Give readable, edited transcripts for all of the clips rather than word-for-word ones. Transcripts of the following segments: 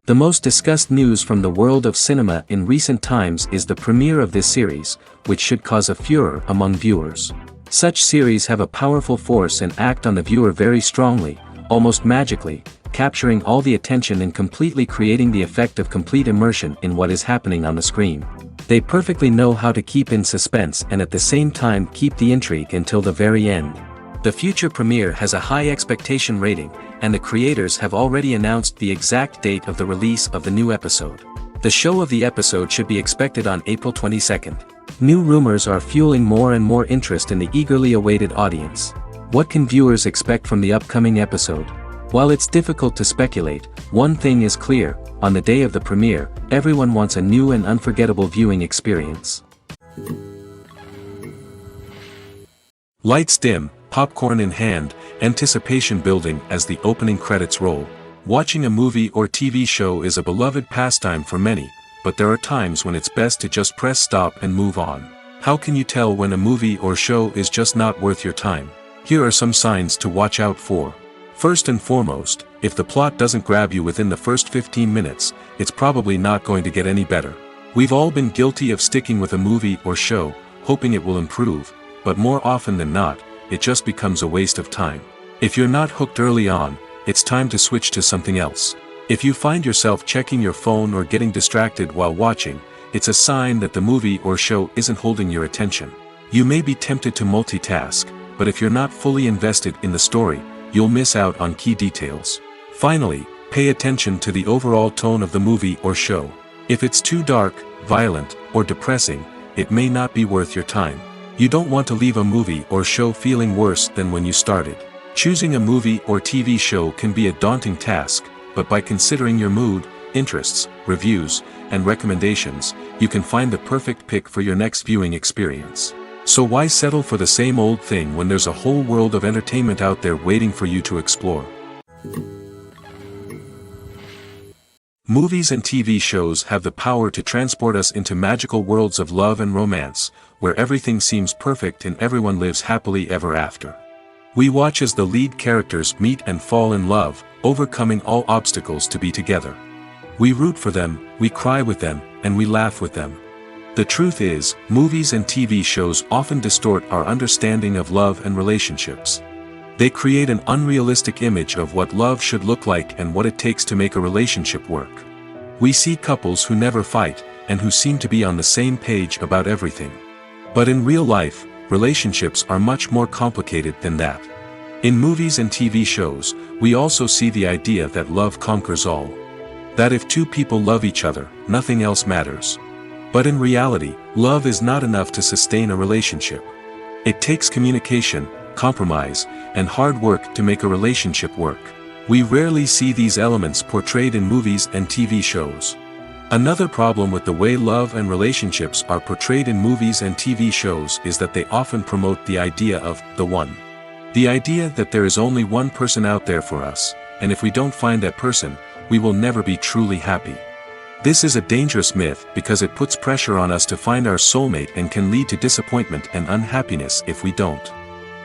The most discussed news from the world of cinema in recent times is the premiere of this series, which should cause a furor among viewers. Such series have a powerful force and act on the viewer very strongly, almost magically, capturing all the attention and completely creating the effect of complete immersion in what is happening on the screen. They perfectly know how to keep in suspense and at the same time keep the intrigue until the very end. The future premiere has a high expectation rating, and the creators have already announced the exact date of the release of the new episode. The show of the episode should be expected on April 22nd. New rumors are fueling more and more interest in the eagerly awaited audience. What can viewers expect from the upcoming episode? While it's difficult to speculate, one thing is clear: on the day of the premiere, everyone wants a new and unforgettable viewing experience. Lights dim, popcorn in hand, anticipation building as the opening credits roll. Watching a movie or TV show is a beloved pastime for many, but there are times when it's best to just press stop and move on. How can you tell when a movie or show is just not worth your time? Here are some signs to watch out for. First and foremost, if the plot doesn't grab you within the first 15 minutes, it's probably not going to get any better. We've all been guilty of sticking with a movie or show, hoping it will improve, but more often than not, it just becomes a waste of time. If you're not hooked early on, it's time to switch to something else. If you find yourself checking your phone or getting distracted while watching, it's a sign that the movie or show isn't holding your attention. You may be tempted to multitask, but if you're not fully invested in the story, you'll miss out on key details. Finally, pay attention to the overall tone of the movie or show. If it's too dark, violent, or depressing, it may not be worth your time. You don't want to leave a movie or show feeling worse than when you started. Choosing a movie or TV show can be a daunting task, but by considering your mood, interests, reviews, and recommendations, you can find the perfect pick for your next viewing experience. So why settle for the same old thing when there's a whole world of entertainment out there waiting for you to explore? Movies and TV shows have the power to transport us into magical worlds of love and romance, where everything seems perfect and everyone lives happily ever after. We watch as the lead characters meet and fall in love, overcoming all obstacles to be together. We root for them, we cry with them, and we laugh with them. The truth is, movies and TV shows often distort our understanding of love and relationships. They create an unrealistic image of what love should look like and what it takes to make a relationship work. We see couples who never fight, and who seem to be on the same page about everything. But in real life, relationships are much more complicated than that. In movies and TV shows, we also see the idea that love conquers all. That if two people love each other, nothing else matters. But in reality, love is not enough to sustain a relationship. It takes communication, compromise, and hard work to make a relationship work. We rarely see these elements portrayed in movies and TV shows. Another problem with the way love and relationships are portrayed in movies and TV shows is that they often promote the idea of the one. The idea that there is only one person out there for us, and if we don't find that person, we will never be truly happy. This is a dangerous myth because it puts pressure on us to find our soulmate and can lead to disappointment and unhappiness if we don't.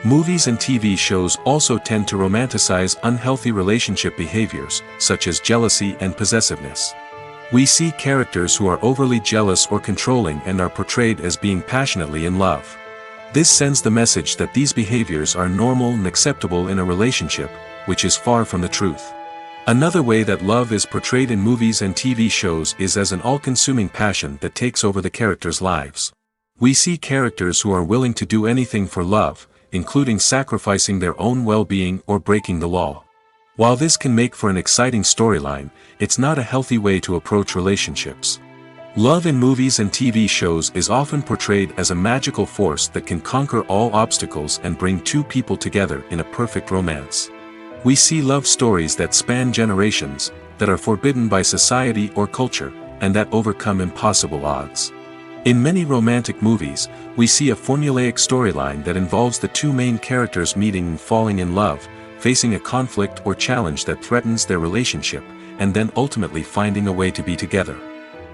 Movies and TV shows also tend to romanticize unhealthy relationship behaviors, such as jealousy and possessiveness. We see characters who are overly jealous or controlling and are portrayed as being passionately in love. This sends the message that these behaviors are normal and acceptable in a relationship, which is far from the truth. Another way that love is portrayed in movies and TV shows is as an all-consuming passion that takes over the characters' lives. We see characters who are willing to do anything for love, including sacrificing their own well-being or breaking the law. While this can make for an exciting storyline, it's not a healthy way to approach relationships. Love in movies and TV shows is often portrayed as a magical force that can conquer all obstacles and bring two people together in a perfect romance. We see love stories that span generations, that are forbidden by society or culture, and that overcome impossible odds. In many romantic movies, we see a formulaic storyline that involves the two main characters meeting and falling in love, facing a conflict or challenge that threatens their relationship, and then ultimately finding a way to be together.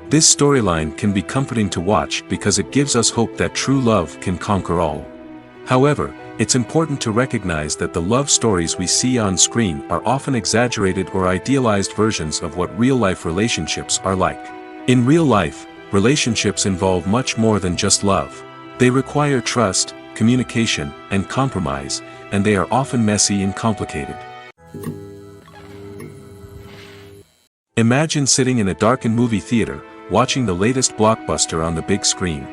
This storyline can be comforting to watch because it gives us hope that true love can conquer all. However, It's important to recognize that the love stories we see on screen are often exaggerated or idealized versions of what real-life relationships are like. In real life, relationships involve much more than just love. They require trust, communication, and compromise, and they are often messy and complicated. Imagine sitting in a darkened movie theater, watching the latest blockbuster on the big screen.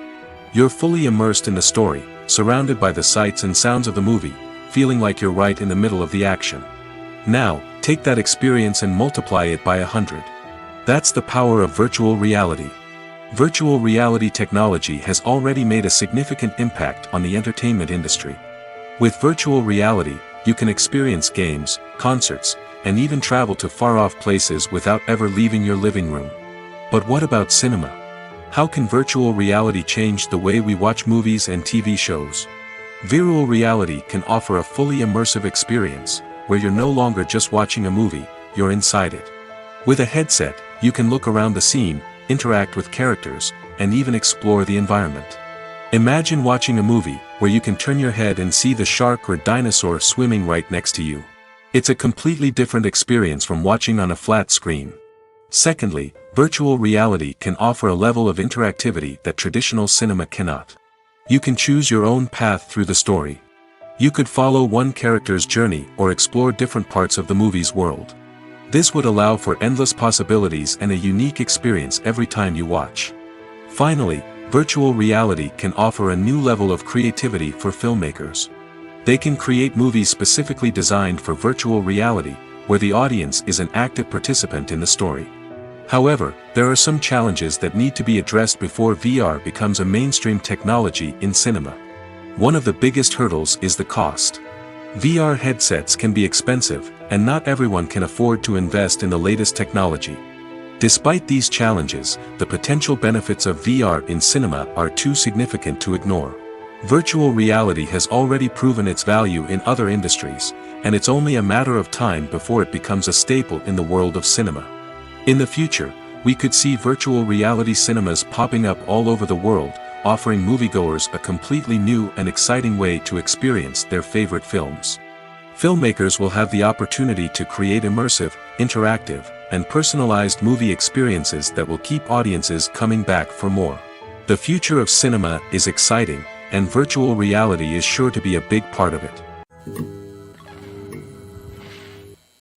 You're fully immersed in the story, surrounded by the sights and sounds of the movie, feeling like you're right in the middle of the action. Now, take that experience and multiply it by 100. That's the power of virtual reality. Virtual reality technology has already made a significant impact on the entertainment industry. With virtual reality, you can experience games, concerts, and even travel to far-off places without ever leaving your living room. But what about cinema? How can virtual reality change the way we watch movies and TV shows? Virtual reality can offer a fully immersive experience, where you're no longer just watching a movie, you're inside it. With a headset, you can look around the scene, interact with characters, and even explore the environment. Imagine watching a movie where you can turn your head and see the shark or dinosaur swimming right next to you. It's a completely different experience from watching on a flat screen. Secondly, virtual reality can offer a level of interactivity that traditional cinema cannot. You can choose your own path through the story. You could follow one character's journey or explore different parts of the movie's world. This would allow for endless possibilities and a unique experience every time you watch. Finally, virtual reality can offer a new level of creativity for filmmakers. They can create movies specifically designed for virtual reality, where the audience is an active participant in the story. However, there are some challenges that need to be addressed before VR becomes a mainstream technology in cinema. One of the biggest hurdles is the cost. VR headsets can be expensive, and not everyone can afford to invest in the latest technology. Despite these challenges, the potential benefits of VR in cinema are too significant to ignore. Virtual reality has already proven its value in other industries, and it's only a matter of time before it becomes a staple in the world of cinema. In the future, we could see virtual reality cinemas popping up all over the world, offering moviegoers a completely new and exciting way to experience their favorite films. Filmmakers will have the opportunity to create immersive, interactive, and personalized movie experiences that will keep audiences coming back for more. The future of cinema is exciting, and virtual reality is sure to be a big part of it.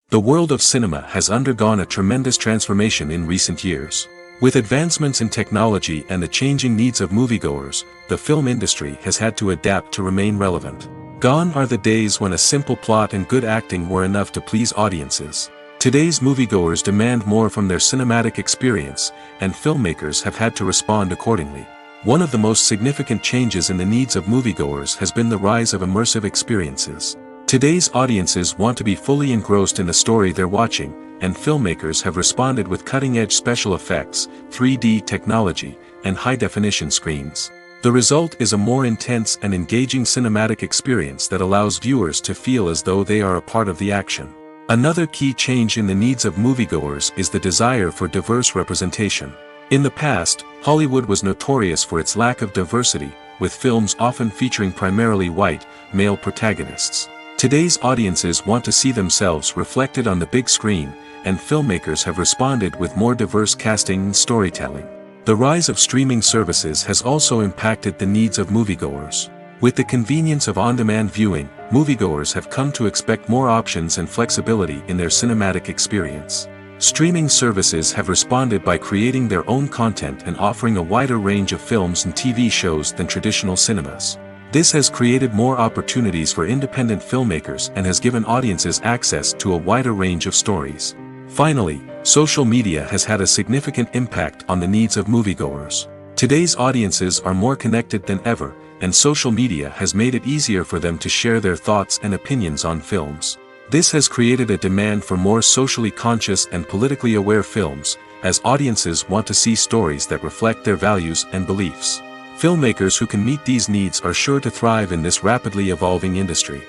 The world of cinema has undergone a tremendous transformation in recent years. With advancements in technology and the changing needs of moviegoers, the film industry has had to adapt to remain relevant. Gone are the days when a simple plot and good acting were enough to please audiences. Today's moviegoers demand more from their cinematic experience, and filmmakers have had to respond accordingly. One of the most significant changes in the needs of moviegoers has been the rise of immersive experiences. Today's audiences want to be fully engrossed in the story they're watching, and filmmakers have responded with cutting-edge special effects, 3D technology, and high-definition screens. The result is a more intense and engaging cinematic experience that allows viewers to feel as though they are a part of the action. Another key change in the needs of moviegoers is the desire for diverse representation. In the past, Hollywood was notorious for its lack of diversity, with films often featuring primarily white, male protagonists. Today's audiences want to see themselves reflected on the big screen, and filmmakers have responded with more diverse casting and storytelling. The rise of streaming services has also impacted the needs of moviegoers. With the convenience of on-demand viewing, moviegoers have come to expect more options and flexibility in their cinematic experience. Streaming services have responded by creating their own content and offering a wider range of films and TV shows than traditional cinemas. This has created more opportunities for independent filmmakers and has given audiences access to a wider range of stories. Finally, social media has had a significant impact on the needs of moviegoers. Today's audiences are more connected than ever, and social media has made it easier for them to share their thoughts and opinions on films. This has created a demand for more socially conscious and politically aware films, as audiences want to see stories that reflect their values and beliefs. Filmmakers who can meet these needs are sure to thrive in this rapidly evolving industry.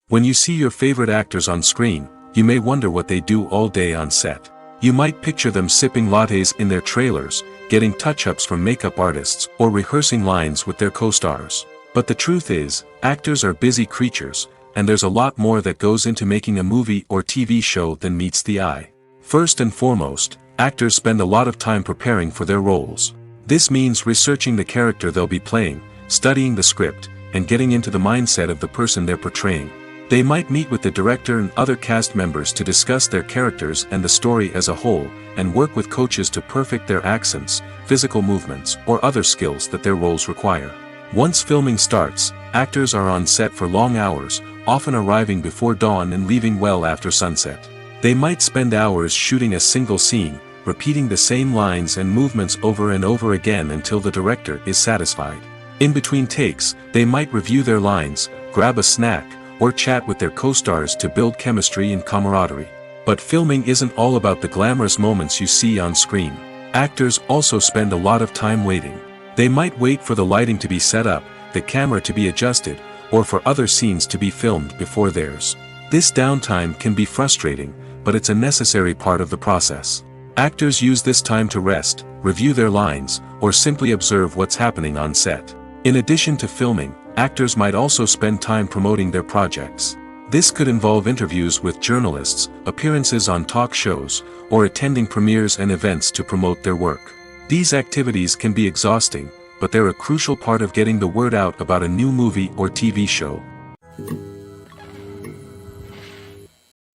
When you see your favorite actors on screen, you may wonder what they do all day on set. You might picture them sipping lattes in their trailers, getting touch-ups from makeup artists, or rehearsing lines with their co-stars. But the truth is, actors are busy creatures, and there's a lot more that goes into making a movie or TV show than meets the eye. First and foremost, actors spend a lot of time preparing for their roles. This means researching the character they'll be playing, studying the script, and getting into the mindset of the person they're portraying. They might meet with the director and other cast members to discuss their characters and the story as a whole, and work with coaches to perfect their accents, physical movements, or other skills that their roles require. Once filming starts, actors are on set for long hours, often arriving before dawn and leaving well after sunset. They might spend hours shooting a single scene, repeating the same lines and movements over and over again until the director is satisfied. In between takes, they might review their lines, grab a snack, or chat with their co-stars to build chemistry and camaraderie. But filming isn't all about the glamorous moments you see on screen. Actors also spend a lot of time waiting. They might wait for the lighting to be set up, the camera to be adjusted, or for other scenes to be filmed before theirs. This downtime can be frustrating, but it's a necessary part of the process. Actors use this time to rest, review their lines, or simply observe what's happening on set. In addition to filming, actors might also spend time promoting their projects. This could involve interviews with journalists, appearances on talk shows, or attending premieres and events to promote their work. These activities can be exhausting, but they're a crucial part of getting the word out about a new movie or TV show.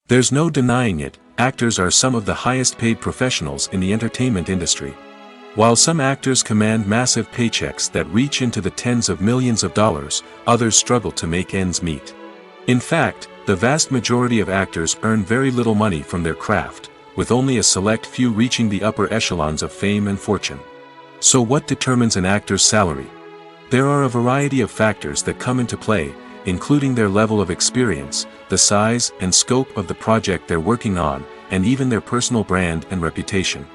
There's no denying it, actors are some of the highest paid professionals in the entertainment industry. While some actors command massive paychecks that reach into the tens of millions of dollars, others struggle to make ends meet. In fact, the vast majority of actors earn very little money from their craft, with only a select few reaching the upper echelons of fame and fortune. So what determines an actor's salary? There are a variety of factors that come into play, including their level of experience, the size and scope of the project they're working on, and even their personal brand and reputation.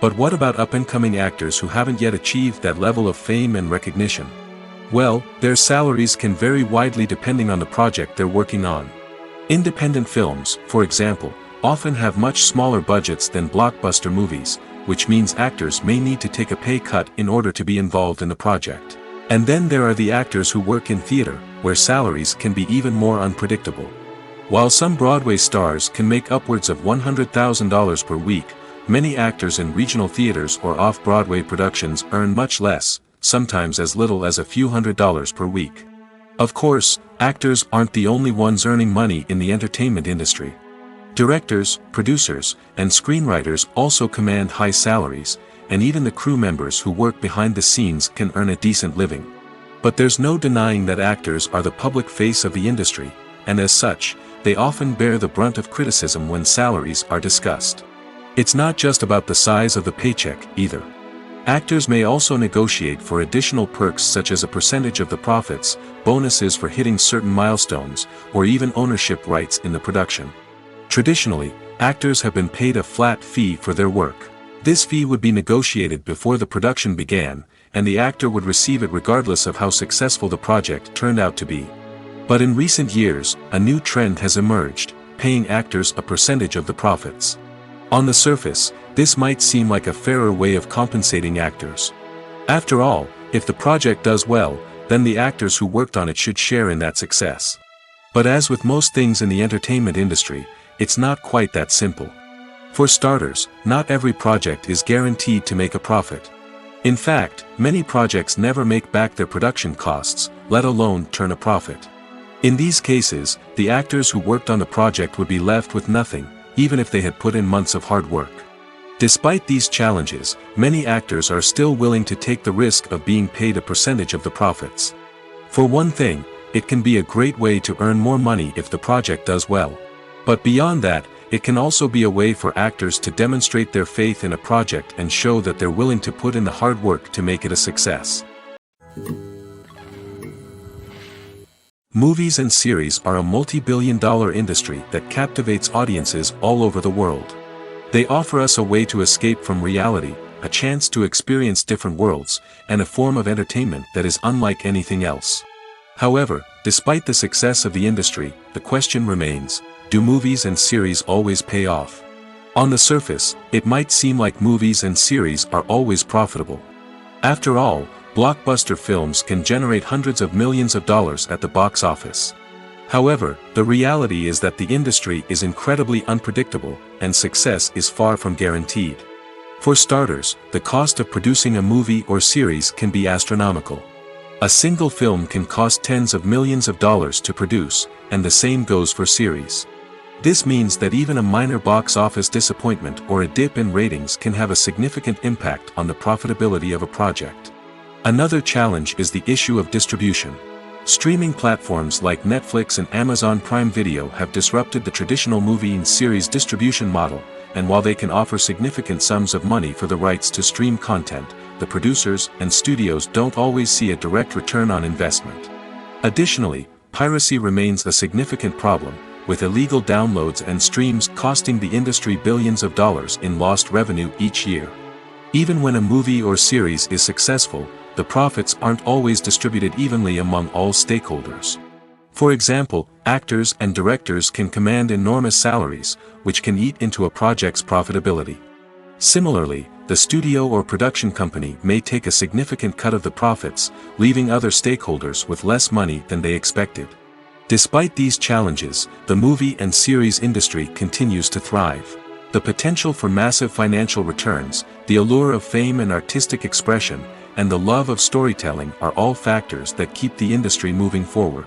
But what about up-and-coming actors who haven't yet achieved that level of fame and recognition? Well, their salaries can vary widely depending on the project they're working on. Independent films, for example, often have much smaller budgets than blockbuster movies, which means actors may need to take a pay cut in order to be involved in the project. And then there are the actors who work in theater, where salaries can be even more unpredictable. While some Broadway stars can make upwards of $100,000 per week, many actors in regional theaters or off-Broadway productions earn much less, sometimes as little as a few $100s per week. Of course, actors aren't the only ones earning money in the entertainment industry. Directors, producers, and screenwriters also command high salaries, and even the crew members who work behind the scenes can earn a decent living. But there's no denying that actors are the public face of the industry, and as such, they often bear the brunt of criticism when salaries are discussed. It's not just about the size of the paycheck, either. Actors may also negotiate for additional perks such as a percentage of the profits, bonuses for hitting certain milestones, or even ownership rights in the production. Traditionally, actors have been paid a flat fee for their work. This fee would be negotiated before the production began, and the actor would receive it regardless of how successful the project turned out to be. But in recent years, a new trend has emerged, paying actors a percentage of the profits. On the surface, this might seem like a fairer way of compensating actors. After all, if the project does well, then the actors who worked on it should share in that success. But as with most things in the entertainment industry, it's not quite that simple. For starters, not every project is guaranteed to make a profit. In fact, many projects never make back their production costs, let alone turn a profit. In these cases, the actors who worked on the project would be left with nothing, even if they had put in months of hard work. Despite these challenges, many actors are still willing to take the risk of being paid a percentage of the profits. For one thing, it can be a great way to earn more money if the project does well. But beyond that, it can also be a way for actors to demonstrate their faith in a project and show that they're willing to put in the hard work to make it a success. Movies and series are a multi-billion-dollar industry that captivates audiences all over the world. They offer us a way to escape from reality, a chance to experience different worlds, and a form of entertainment that is unlike anything else. However, despite the success of the industry, the question remains, do movies and series always pay off? On the surface, it might seem like movies and series are always profitable. After all, blockbuster films can generate hundreds of millions of dollars at the box office. However, the reality is that the industry is incredibly unpredictable, and success is far from guaranteed. For starters, the cost of producing a movie or series can be astronomical. A single film can cost tens of millions of dollars to produce, and the same goes for series. This means that even a minor box office disappointment or a dip in ratings can have a significant impact on the profitability of a project. Another challenge is the issue of distribution. Streaming platforms like Netflix and Amazon Prime Video have disrupted the traditional movie and series distribution model, and while they can offer significant sums of money for the rights to stream content, the producers and studios don't always see a direct return on investment. Additionally, piracy remains a significant problem, with illegal downloads and streams costing the industry billions of dollars in lost revenue each year. Even when a movie or series is successful, the profits aren't always distributed evenly among all stakeholders. For example, actors and directors can command enormous salaries, which can eat into a project's profitability. Similarly, the studio or production company may take a significant cut of the profits, leaving other stakeholders with less money than they expected. Despite these challenges, the movie and series industry continues to thrive. The potential for massive financial returns, the allure of fame and artistic expression, and the love of storytelling are all factors that keep the industry moving forward.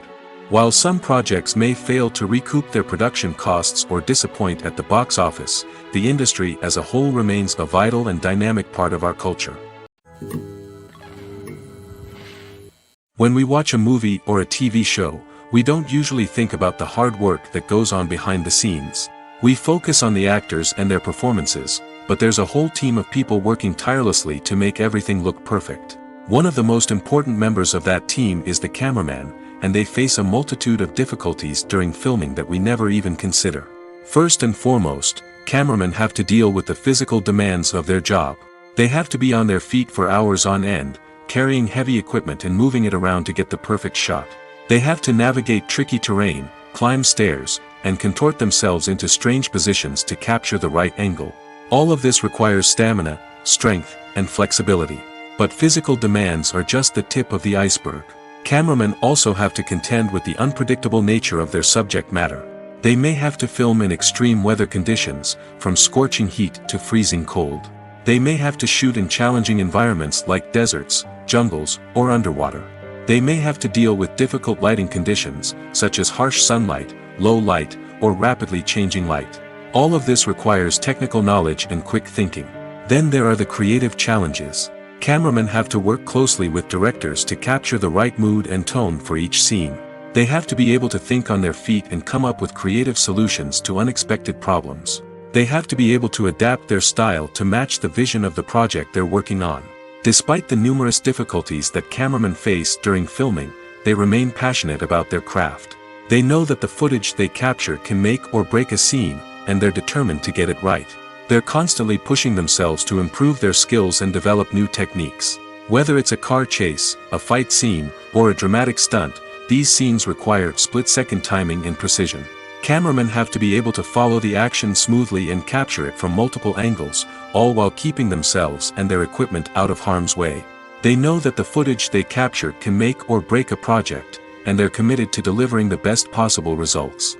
While some projects may fail to recoup their production costs or disappoint at the box office, the industry as a whole remains a vital and dynamic part of our culture. When we watch a movie or a TV show, we don't usually think about the hard work that goes on behind the scenes. We focus on the actors and their performances, but there's a whole team of people working tirelessly to make everything look perfect. One of the most important members of that team is the cameraman, and they face a multitude of difficulties during filming that we never even consider. First and foremost, cameramen have to deal with the physical demands of their job. They have to be on their feet for hours on end, carrying heavy equipment and moving it around to get the perfect shot. They have to navigate tricky terrain, climb stairs, and contort themselves into strange positions to capture the right angle. All of this requires stamina, strength, and flexibility. But physical demands are just the tip of the iceberg. Cameramen also have to contend with the unpredictable nature of their subject matter. They may have to film in extreme weather conditions, from scorching heat to freezing cold. They may have to shoot in challenging environments like deserts, jungles, or underwater. They may have to deal with difficult lighting conditions, such as harsh sunlight, low light, or rapidly changing light. All of this requires technical knowledge and quick thinking. Then there are the creative challenges. Cameramen have to work closely with directors to capture the right mood and tone for each scene. They have to be able to think on their feet and come up with creative solutions to unexpected problems. They have to be able to adapt their style to match the vision of the project they're working on. Despite the numerous difficulties that cameramen face during filming, they remain passionate about their craft. They know that the footage they capture can make or break a scene, and they're determined to get it right. They're constantly pushing themselves to improve their skills and develop new techniques. Whether it's a car chase, a fight scene, or a dramatic stunt, these scenes require split-second timing and precision. Cameramen have to be able to follow the action smoothly and capture it from multiple angles, all while keeping themselves and their equipment out of harm's way. They know that the footage they capture can make or break a project, and they're committed to delivering the best possible results.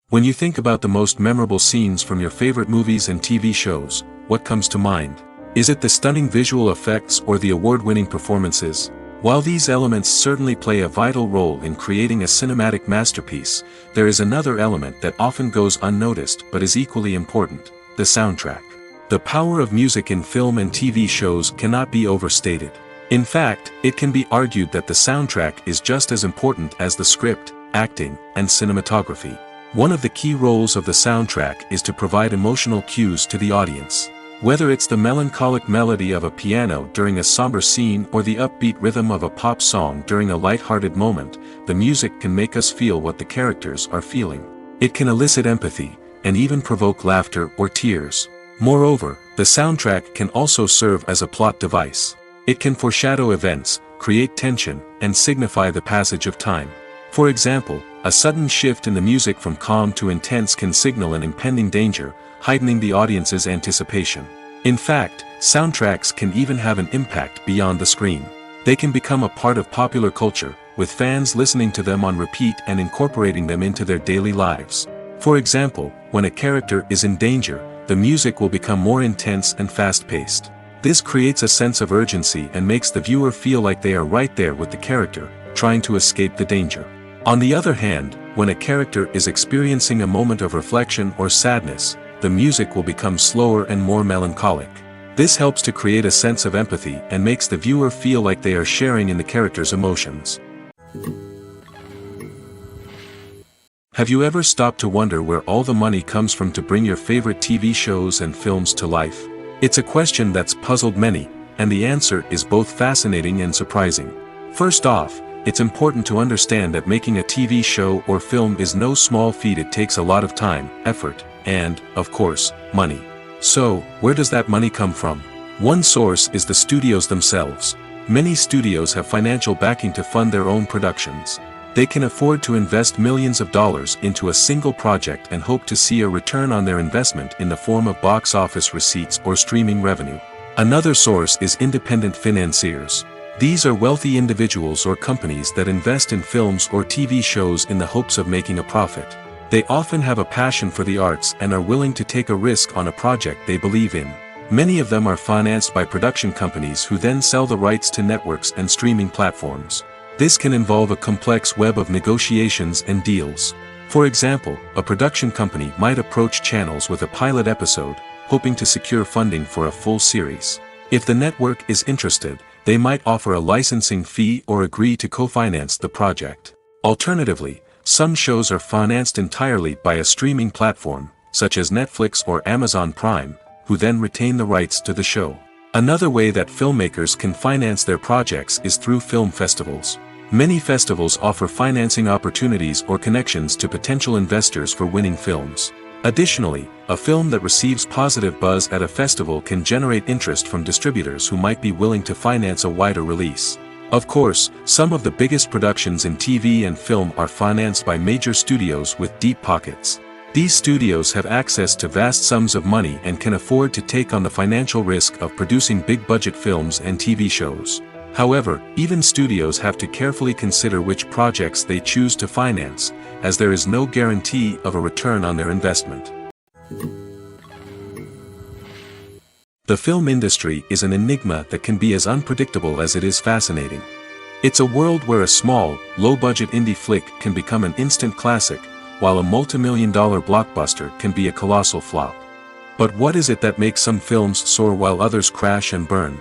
When you think about the most memorable scenes from your favorite movies and TV shows, what comes to mind? Is it the stunning visual effects or the award-winning performances? While these elements certainly play a vital role in creating a cinematic masterpiece, there is another element that often goes unnoticed but is equally important: the soundtrack. The power of music in film and TV shows cannot be overstated. In fact, it can be argued that the soundtrack is just as important as the script, acting, and cinematography. One of the key roles of the soundtrack is to provide emotional cues to the audience. Whether it's the melancholic melody of a piano during a somber scene or the upbeat rhythm of a pop song during a light-hearted moment, the music can make us feel what the characters are feeling. It can elicit empathy, and even provoke laughter or tears. Moreover, the soundtrack can also serve as a plot device. It can foreshadow events, create tension, and signify the passage of time. For example, a sudden shift in the music from calm to intense can signal an impending danger, heightening the audience's anticipation. In fact, soundtracks can even have an impact beyond the screen. They can become a part of popular culture, with fans listening to them on repeat and incorporating them into their daily lives. For example, when a character is in danger, the music will become more intense and fast-paced. This creates a sense of urgency and makes the viewer feel like they are right there with the character, trying to escape the danger. On the other hand, when a character is experiencing a moment of reflection or sadness, the music will become slower and more melancholic. This helps to create a sense of empathy and makes the viewer feel like they are sharing in the character's emotions. Have you ever stopped to wonder where all the money comes from to bring your favorite TV shows and films to life? It's a question that's puzzled many, and the answer is both fascinating and surprising. First off, it's important to understand that making a TV show or film is no small feat. It takes a lot of time, effort, and, of course, money. So, where does that money come from? One source is the studios themselves. Many studios have financial backing to fund their own productions. They can afford to invest millions of dollars into a single project and hope to see a return on their investment in the form of box office receipts or streaming revenue. Another source is independent financiers. These are wealthy individuals or companies that invest in films or TV shows in the hopes of making a profit. They often have a passion for the arts and are willing to take a risk on a project they believe in. Many of them are financed by production companies who then sell the rights to networks and streaming platforms. This can involve a complex web of negotiations and deals. For example, a production company might approach channels with a pilot episode, hoping to secure funding for a full series. If the network is interested, they might offer a licensing fee or agree to co-finance the project. Alternatively, some shows are financed entirely by a streaming platform, such as Netflix or Amazon Prime, who then retain the rights to the show. Another way that filmmakers can finance their projects is through film festivals. Many festivals offer financing opportunities or connections to potential investors for winning films. Additionally, a film that receives positive buzz at a festival can generate interest from distributors who might be willing to finance a wider release. Of course, some of the biggest productions in TV and film are financed by major studios with deep pockets. These studios have access to vast sums of money and can afford to take on the financial risk of producing big-budget films and TV shows. However, even studios have to carefully consider which projects they choose to finance, as there is no guarantee of a return on their investment. The film industry is an enigma that can be as unpredictable as it is fascinating. It's a world where a small, low-budget indie flick can become an instant classic, while a multi-million-dollar blockbuster can be a colossal flop. But what is it that makes some films soar while others crash and burn?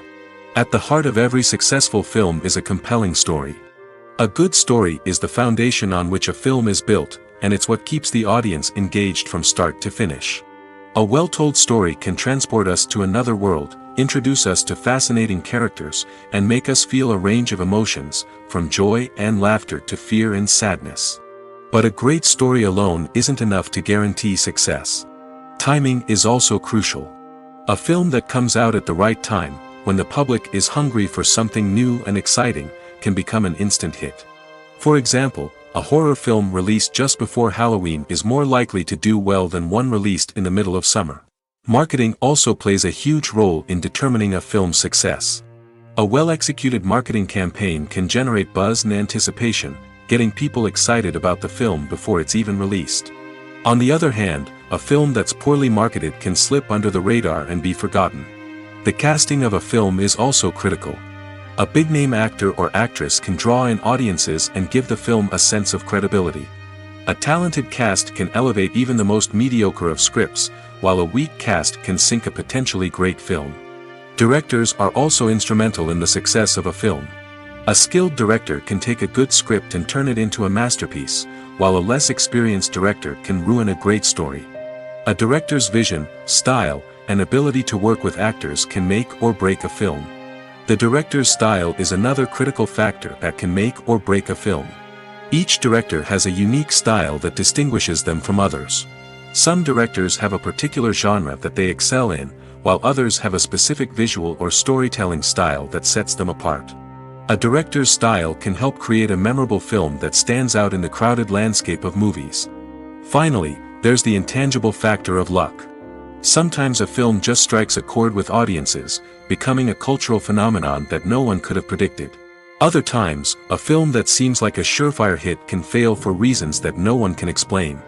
At the heart of every successful film is a compelling story. A good story is the foundation on which a film is built, and it's what keeps the audience engaged from start to finish. A well-told story can transport us to another world, introduce us to fascinating characters, and make us feel a range of emotions, from joy and laughter to fear and sadness. But a great story alone isn't enough to guarantee success. Timing is also crucial. A film that comes out at the right time, when the public is hungry for something new and exciting, can become an instant hit. For example, a horror film released just before Halloween is more likely to do well than one released in the middle of summer. Marketing also plays a huge role in determining a film's success. A well-executed marketing campaign can generate buzz and anticipation, getting people excited about the film before it's even released. On the other hand, a film that's poorly marketed can slip under the radar and be forgotten. The casting of a film is also critical. A big-name actor or actress can draw in audiences and give the film a sense of credibility. A talented cast can elevate even the most mediocre of scripts, while a weak cast can sink a potentially great film. Directors are also instrumental in the success of a film. A skilled director can take a good script and turn it into a masterpiece, while a less experienced director can ruin a great story. A director's vision, style, and ability to work with actors can make or break a film. The director's style is another critical factor that can make or break a film. Each director has a unique style that distinguishes them from others. Some directors have a particular genre that they excel in, while others have a specific visual or storytelling style that sets them apart. A director's style can help create a memorable film that stands out in the crowded landscape of movies. Finally, there's the intangible factor of luck. Sometimes a film just strikes a chord with audiences, becoming a cultural phenomenon that no one could have predicted. Other times, a film that seems like a surefire hit can fail for reasons that no one can explain.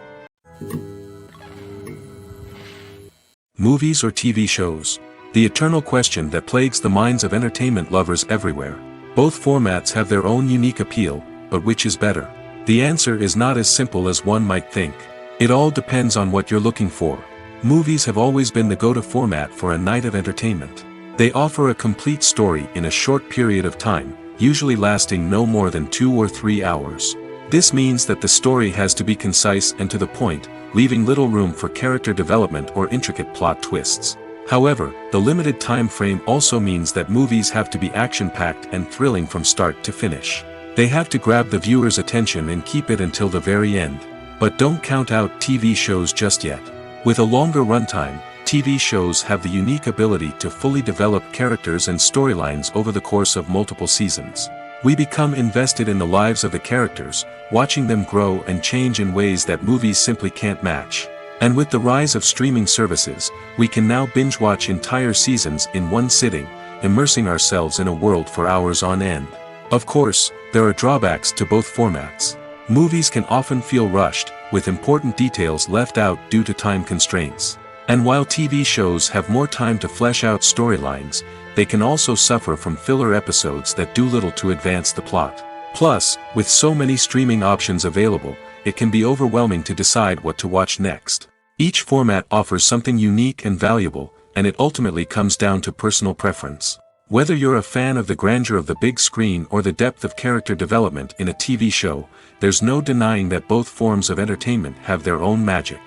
Movies or TV shows? The eternal question that plagues the minds of entertainment lovers everywhere. Both formats have their own unique appeal, but which is better? The answer is not as simple as one might think. It all depends on what you're looking for. Movies have always been the go-to format for a night of entertainment. They offer a complete story in a short period of time, usually lasting no more than 2 or 3 hours. This means that the story has to be concise and to the point, leaving little room for character development or intricate plot twists. However, the limited time frame also means that movies have to be action-packed and thrilling from start to finish. They have to grab the viewer's attention and keep it until the very end. But don't count out TV shows just yet. With a longer runtime, TV shows have the unique ability to fully develop characters and storylines over the course of multiple seasons. We become invested in the lives of the characters, watching them grow and change in ways that movies simply can't match. And with the rise of streaming services, we can now binge-watch entire seasons in one sitting, immersing ourselves in a world for hours on end. Of course, there are drawbacks to both formats. Movies can often feel rushed, with important details left out due to time constraints. And while TV shows have more time to flesh out storylines, they can also suffer from filler episodes that do little to advance the plot. Plus, with so many streaming options available, it can be overwhelming to decide what to watch next. Each format offers something unique and valuable, and it ultimately comes down to personal preference. Whether you're a fan of the grandeur of the big screen or the depth of character development in a TV show, there's no denying that both forms of entertainment have their own magic.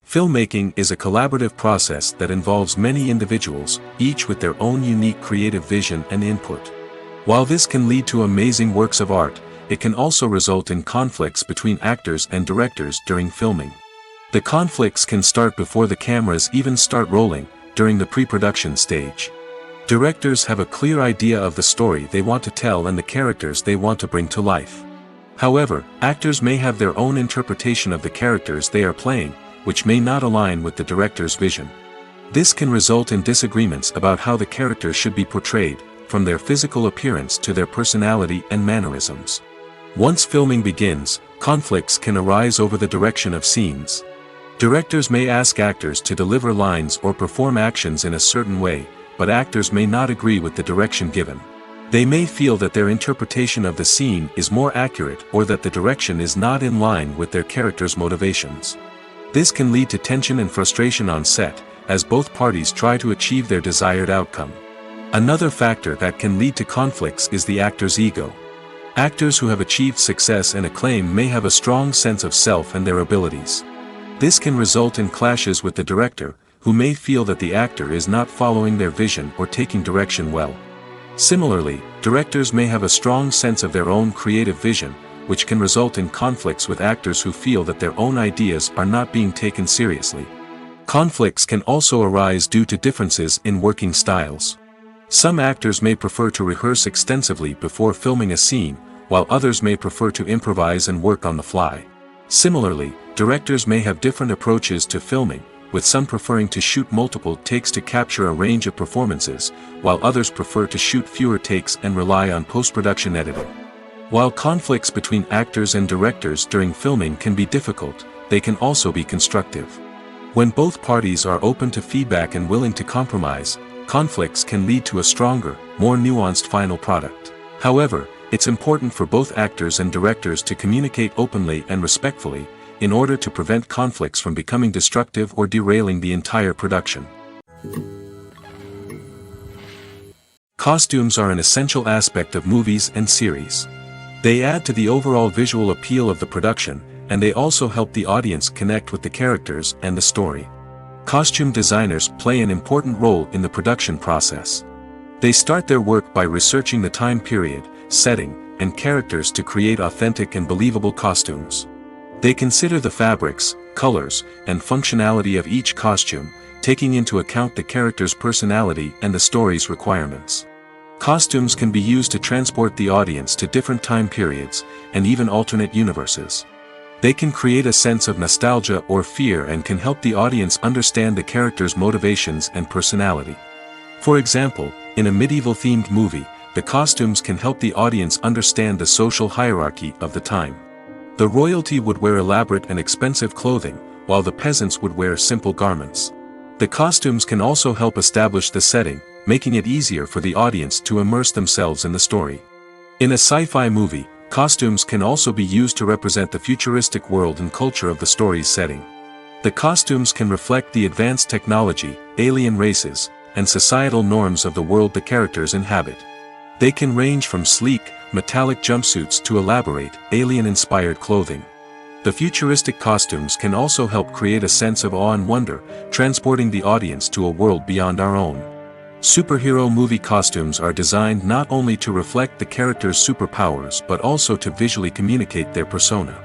Filmmaking is a collaborative process that involves many individuals, each with their own unique creative vision and input. While this can lead to amazing works of art, it can also result in conflicts between actors and directors during filming. The conflicts can start before the cameras even start rolling, during the pre-production stage. Directors have a clear idea of the story they want to tell and the characters they want to bring to life. However, actors may have their own interpretation of the characters they are playing, which may not align with the director's vision. This can result in disagreements about how the characters should be portrayed, from their physical appearance to their personality and mannerisms. Once filming begins, conflicts can arise over the direction of scenes. Directors may ask actors to deliver lines or perform actions in a certain way, but actors may not agree with the direction given. They may feel that their interpretation of the scene is more accurate or that the direction is not in line with their character's motivations. This can lead to tension and frustration on set, as both parties try to achieve their desired outcome. Another factor that can lead to conflicts is the actor's ego. Actors who have achieved success and acclaim may have a strong sense of self and their abilities. This can result in clashes with the director, who may feel that the actor is not following their vision or taking direction well. Similarly, directors may have a strong sense of their own creative vision, which can result in conflicts with actors who feel that their own ideas are not being taken seriously. Conflicts can also arise due to differences in working styles. Some actors may prefer to rehearse extensively before filming a scene, while others may prefer to improvise and work on the fly. Similarly, directors may have different approaches to filming, with some preferring to shoot multiple takes to capture a range of performances, while others prefer to shoot fewer takes and rely on post-production editing. While conflicts between actors and directors during filming can be difficult, they can also be constructive. When both parties are open to feedback and willing to compromise, conflicts can lead to a stronger, more nuanced final product. However, it's important for both actors and directors to communicate openly and respectfully, in order to prevent conflicts from becoming destructive or derailing the entire production. Costumes are an essential aspect of movies and series. They add to the overall visual appeal of the production, and they also help the audience connect with the characters and the story. Costume designers play an important role in the production process. They start their work by researching the time period, setting, and characters to create authentic and believable costumes. They consider the fabrics, colors, and functionality of each costume, taking into account the character's personality and the story's requirements. Costumes can be used to transport the audience to different time periods, and even alternate universes. They can create a sense of nostalgia or fear and can help the audience understand the character's motivations and personality. For example, in a medieval-themed movie, the costumes can help the audience understand the social hierarchy of the time. The royalty would wear elaborate and expensive clothing, while the peasants would wear simple garments. The costumes can also help establish the setting, making it easier for the audience to immerse themselves in the story. In a sci-fi movie, costumes can also be used to represent the futuristic world and culture of the story's setting. The costumes can reflect the advanced technology, alien races, and societal norms of the world the characters inhabit. They can range from sleek, metallic jumpsuits to elaborate, alien-inspired clothing. The futuristic costumes can also help create a sense of awe and wonder, transporting the audience to a world beyond our own. Superhero movie costumes are designed not only to reflect the character's superpowers but also to visually communicate their persona.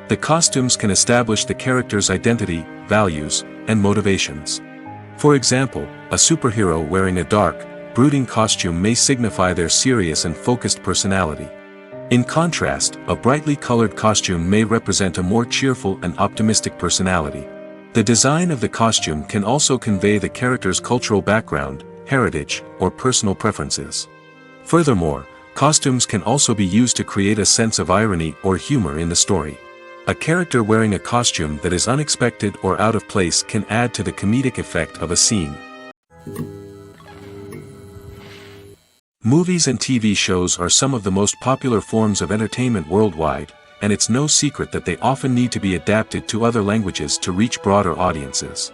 The costumes can establish the character's identity, values, and motivations. For example, a superhero wearing a dark, brooding costume may signify their serious and focused personality. In contrast, a brightly colored costume may represent a more cheerful and optimistic personality. The design of the costume can also convey the character's cultural background, heritage, or personal preferences. Furthermore, costumes can also be used to create a sense of irony or humor in the story. A character wearing a costume that is unexpected or out of place can add to the comedic effect of a scene. Movies and TV shows are some of the most popular forms of entertainment worldwide, and it's no secret that they often need to be adapted to other languages to reach broader audiences.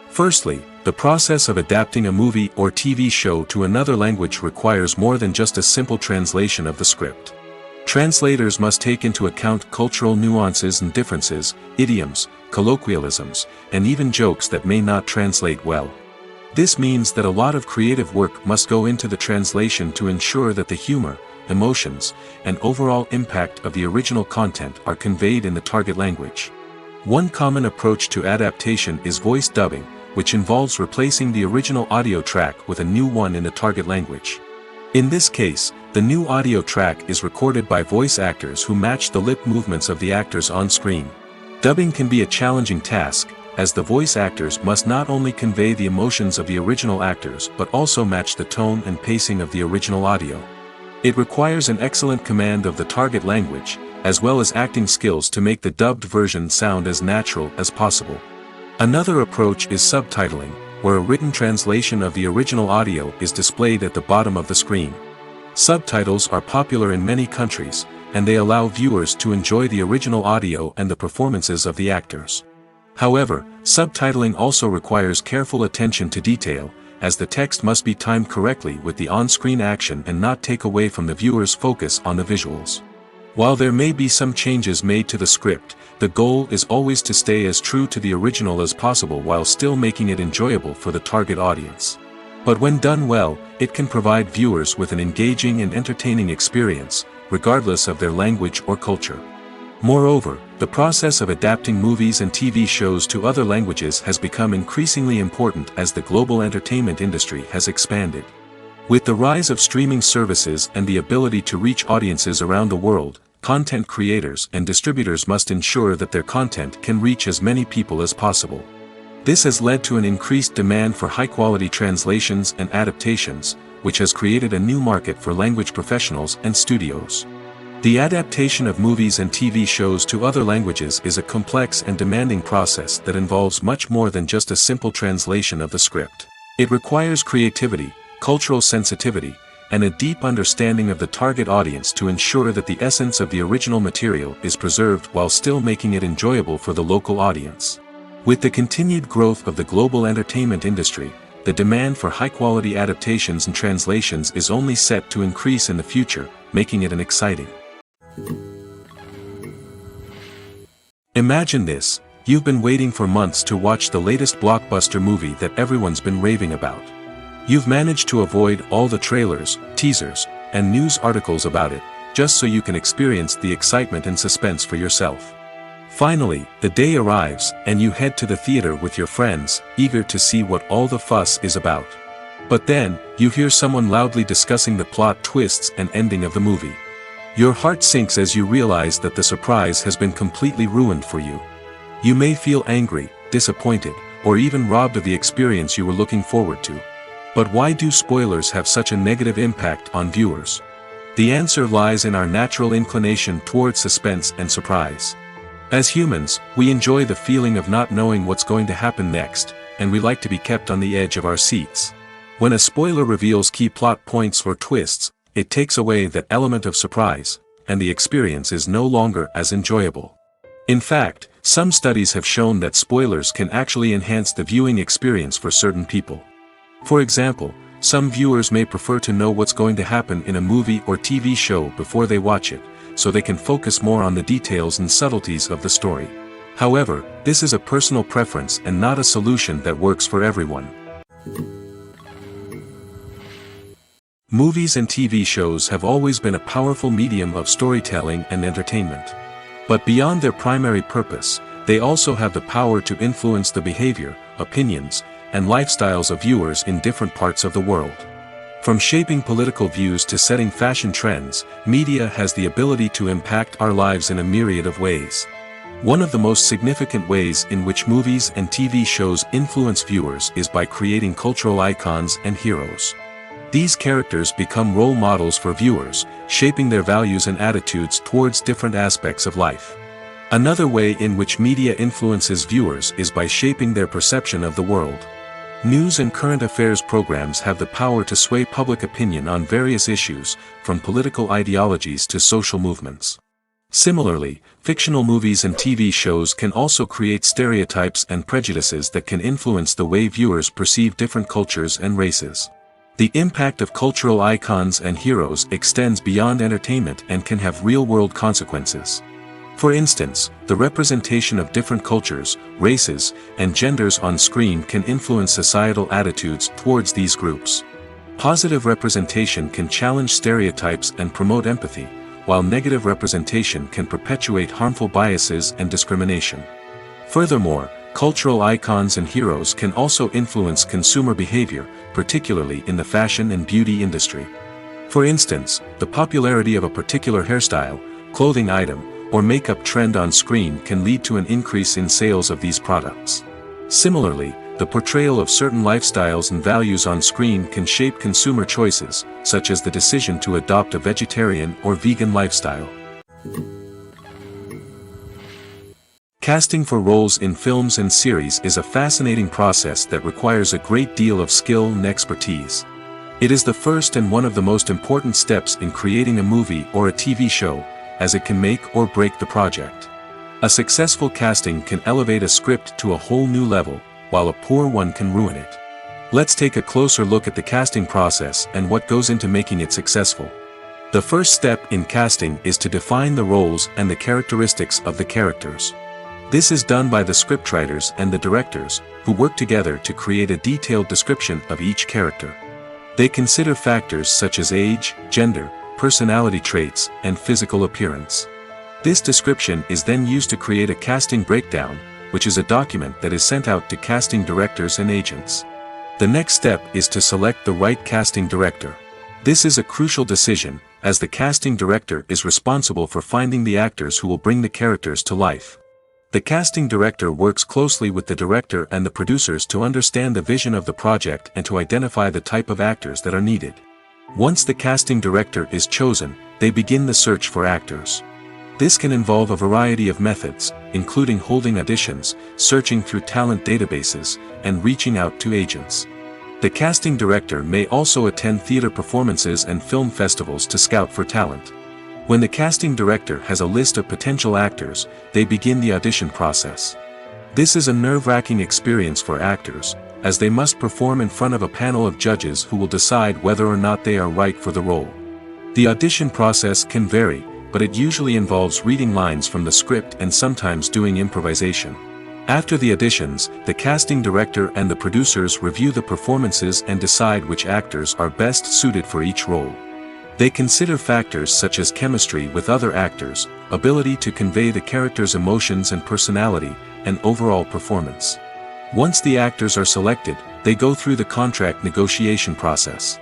Firstly, the process of adapting a movie or TV show to another language requires more than just a simple translation of the script. Translators must take into account cultural nuances and differences, idioms, colloquialisms, and even jokes that may not translate well. This means that a lot of creative work must go into the translation to ensure that the humor, emotions, and overall impact of the original content are conveyed in the target language. One common approach to adaptation is voice dubbing, which involves replacing the original audio track with a new one in the target language. In this case, the new audio track is recorded by voice actors who match the lip movements of the actors on screen. Dubbing can be a challenging task, as the voice actors must not only convey the emotions of the original actors but also match the tone and pacing of the original audio. It requires an excellent command of the target language, as well as acting skills to make the dubbed version sound as natural as possible. Another approach is subtitling, where a written translation of the original audio is displayed at the bottom of the screen. Subtitles are popular in many countries, and they allow viewers to enjoy the original audio and the performances of the actors. However, subtitling also requires careful attention to detail, as the text must be timed correctly with the on-screen action and not take away from the viewer's focus on the visuals. While there may be some changes made to the script, the goal is always to stay as true to the original as possible while still making it enjoyable for the target audience. But when done well, it can provide viewers with an engaging and entertaining experience, regardless of their language or culture. Moreover, the process of adapting movies and TV shows to other languages has become increasingly important as the global entertainment industry has expanded. With the rise of streaming services and the ability to reach audiences around the world, content creators and distributors must ensure that their content can reach as many people as possible. This has led to an increased demand for high-quality translations and adaptations, which has created a new market for language professionals and studios. The adaptation of movies and TV shows to other languages is a complex and demanding process that involves much more than just a simple translation of the script. It requires creativity, cultural sensitivity, and a deep understanding of the target audience to ensure that the essence of the original material is preserved while still making it enjoyable for the local audience. With the continued growth of the global entertainment industry, the demand for high-quality adaptations and translations is only set to increase in the future, making it an exciting. Imagine this: you've been waiting for months to watch the latest blockbuster movie that everyone's been raving about. You've managed to avoid all the trailers, teasers, and news articles about it, just so you can experience the excitement and suspense for yourself. Finally, the day arrives, and you head to the theater with your friends, eager to see what all the fuss is about. But then, you hear someone loudly discussing the plot twists and ending of the movie. Your heart sinks as you realize that the surprise has been completely ruined for you. You may feel angry, disappointed, or even robbed of the experience you were looking forward to. But why do spoilers have such a negative impact on viewers? The answer lies in our natural inclination toward suspense and surprise. As humans, we enjoy the feeling of not knowing what's going to happen next, and we like to be kept on the edge of our seats. When a spoiler reveals key plot points or twists, it takes away that element of surprise, and the experience is no longer as enjoyable. In fact, some studies have shown that spoilers can actually enhance the viewing experience for certain people. For example, some viewers may prefer to know what's going to happen in a movie or TV show before they watch it, so they can focus more on the details and subtleties of the story. However, this is a personal preference and not a solution that works for everyone. Movies and TV shows have always been a powerful medium of storytelling and entertainment. But beyond their primary purpose, they also have the power to influence the behavior, opinions, and lifestyles of viewers in different parts of the world. From shaping political views to setting fashion trends, media has the ability to impact our lives in a myriad of ways. One of the most significant ways in which movies and TV shows influence viewers is by creating cultural icons and heroes. These characters become role models for viewers, shaping their values and attitudes towards different aspects of life. Another way in which media influences viewers is by shaping their perception of the world. News and current affairs programs have the power to sway public opinion on various issues, from political ideologies to social movements. Similarly, fictional movies and TV shows can also create stereotypes and prejudices that can influence the way viewers perceive different cultures and races. The impact of cultural icons and heroes extends beyond entertainment and can have real-world consequences. For instance, the representation of different cultures, races, and genders on screen can influence societal attitudes towards these groups. Positive representation can challenge stereotypes and promote empathy, while negative representation can perpetuate harmful biases and discrimination. Furthermore, cultural icons and heroes can also influence consumer behavior, particularly in the fashion and beauty industry. For instance, the popularity of a particular hairstyle, clothing item, or makeup trend on screen can lead to an increase in sales of these products. Similarly, the portrayal of certain lifestyles and values on screen can shape consumer choices, such as the decision to adopt a vegetarian or vegan lifestyle. Casting for roles in films and series is a fascinating process that requires a great deal of skill and expertise. It is the first and one of the most important steps in creating a movie or a TV show, as it can make or break the project. A successful casting can elevate a script to a whole new level, while a poor one can ruin it. Let's take a closer look at the casting process and what goes into making it successful. The first step in casting is to define the roles and the characteristics of the characters. This is done by the scriptwriters and the directors, who work together to create a detailed description of each character. They consider factors such as age, gender, personality traits, and physical appearance. This description is then used to create a casting breakdown, which is a document that is sent out to casting directors and agents. The next step is to select the right casting director. This is a crucial decision, as the casting director is responsible for finding the actors who will bring the characters to life. The casting director works closely with the director and the producers to understand the vision of the project and to identify the type of actors that are needed. Once the casting director is chosen, they begin the search for actors. This can involve a variety of methods, including holding auditions, searching through talent databases, and reaching out to agents. The casting director may also attend theater performances and film festivals to scout for talent. When the casting director has a list of potential actors, they begin the audition process. This is a nerve-wracking experience for actors, as they must perform in front of a panel of judges who will decide whether or not they are right for the role. The audition process can vary, but it usually involves reading lines from the script and sometimes doing improvisation. After the auditions, the casting director and the producers review the performances and decide which actors are best suited for each role. They consider factors such as chemistry with other actors, ability to convey the character's emotions and personality, and overall performance. Once the actors are selected, they go through the contract negotiation process.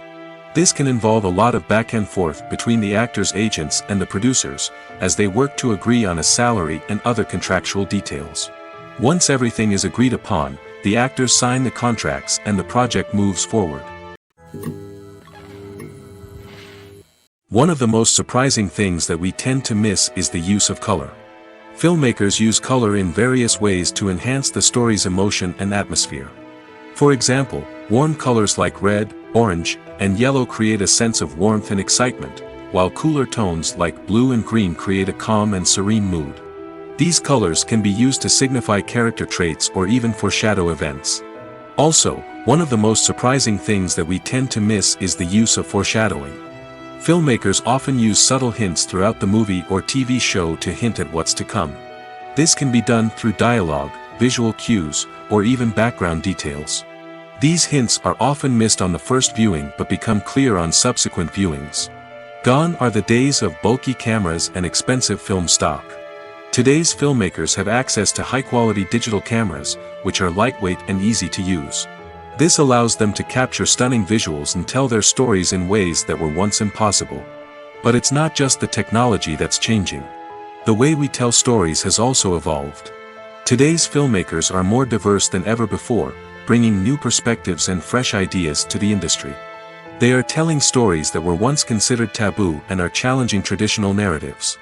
This can involve a lot of back and forth between the actors' agents and the producers, as they work to agree on a salary and other contractual details. Once everything is agreed upon, the actors sign the contracts and the project moves forward. One of the most surprising things that we tend to miss is the use of color. Filmmakers use color in various ways to enhance the story's emotion and atmosphere. For example, warm colors like red, orange, and yellow create a sense of warmth and excitement, while cooler tones like blue and green create a calm and serene mood. These colors can be used to signify character traits or even foreshadow events. Also, one of the most surprising things that we tend to miss is the use of foreshadowing. Filmmakers often use subtle hints throughout the movie or TV show to hint at what's to come. This can be done through dialogue, visual cues, or even background details. These hints are often missed on the first viewing but become clear on subsequent viewings. Gone are the days of bulky cameras and expensive film stock. Today's filmmakers have access to high-quality digital cameras, which are lightweight and easy to use. This allows them to capture stunning visuals and tell their stories in ways that were once impossible. But it's not just the technology that's changing. The way we tell stories has also evolved. Today's filmmakers are more diverse than ever before, bringing new perspectives and fresh ideas to the industry. They are telling stories that were once considered taboo and are challenging traditional narratives.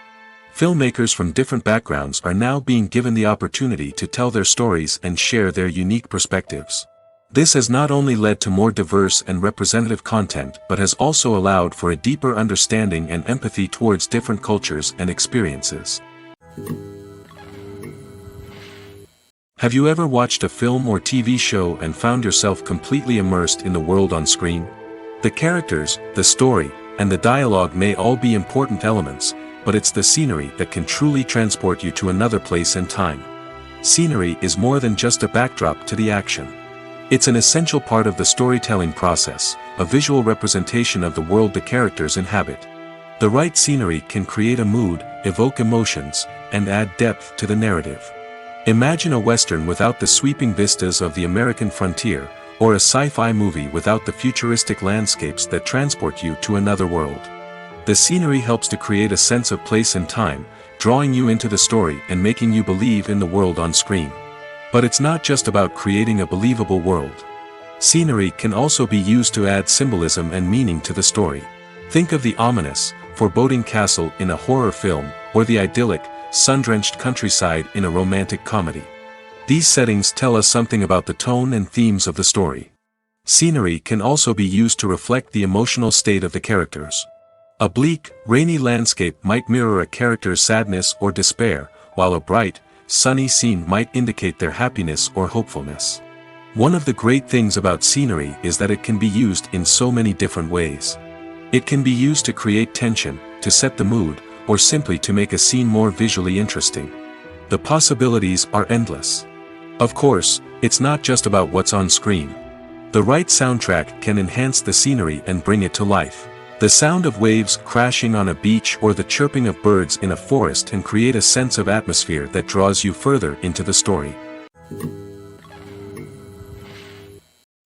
Filmmakers from different backgrounds are now being given the opportunity to tell their stories and share their unique perspectives. This has not only led to more diverse and representative content but has also allowed for a deeper understanding and empathy towards different cultures and experiences. Have you ever watched a film or TV show and found yourself completely immersed in the world on screen? The characters, the story, and the dialogue may all be important elements, but it's the scenery that can truly transport you to another place and time. Scenery is more than just a backdrop to the action. It's an essential part of the storytelling process, a visual representation of the world the characters inhabit. The right scenery can create a mood, evoke emotions, and add depth to the narrative. Imagine a Western without the sweeping vistas of the American frontier, or a sci-fi movie without the futuristic landscapes that transport you to another world. The scenery helps to create a sense of place and time, drawing you into the story and making you believe in the world on screen. But it's not just about creating a believable world. Scenery can also be used to add symbolism and meaning to the story. Think of the ominous, foreboding castle in a horror film, or the idyllic, sun-drenched countryside in a romantic comedy. These settings tell us something about the tone and themes of the story. Scenery can also be used to reflect the emotional state of the characters. A bleak, rainy landscape might mirror a character's sadness or despair, while a bright, sunny scene might indicate their happiness or hopefulness. One of the great things about scenery is that it can be used in so many different ways. It can be used to create tension, to set the mood, or simply to make a scene more visually interesting. The possibilities are endless. Of course, it's not just about what's on screen. The right soundtrack can enhance the scenery and bring it to life. The sound of waves crashing on a beach or the chirping of birds in a forest can create a sense of atmosphere that draws you further into the story.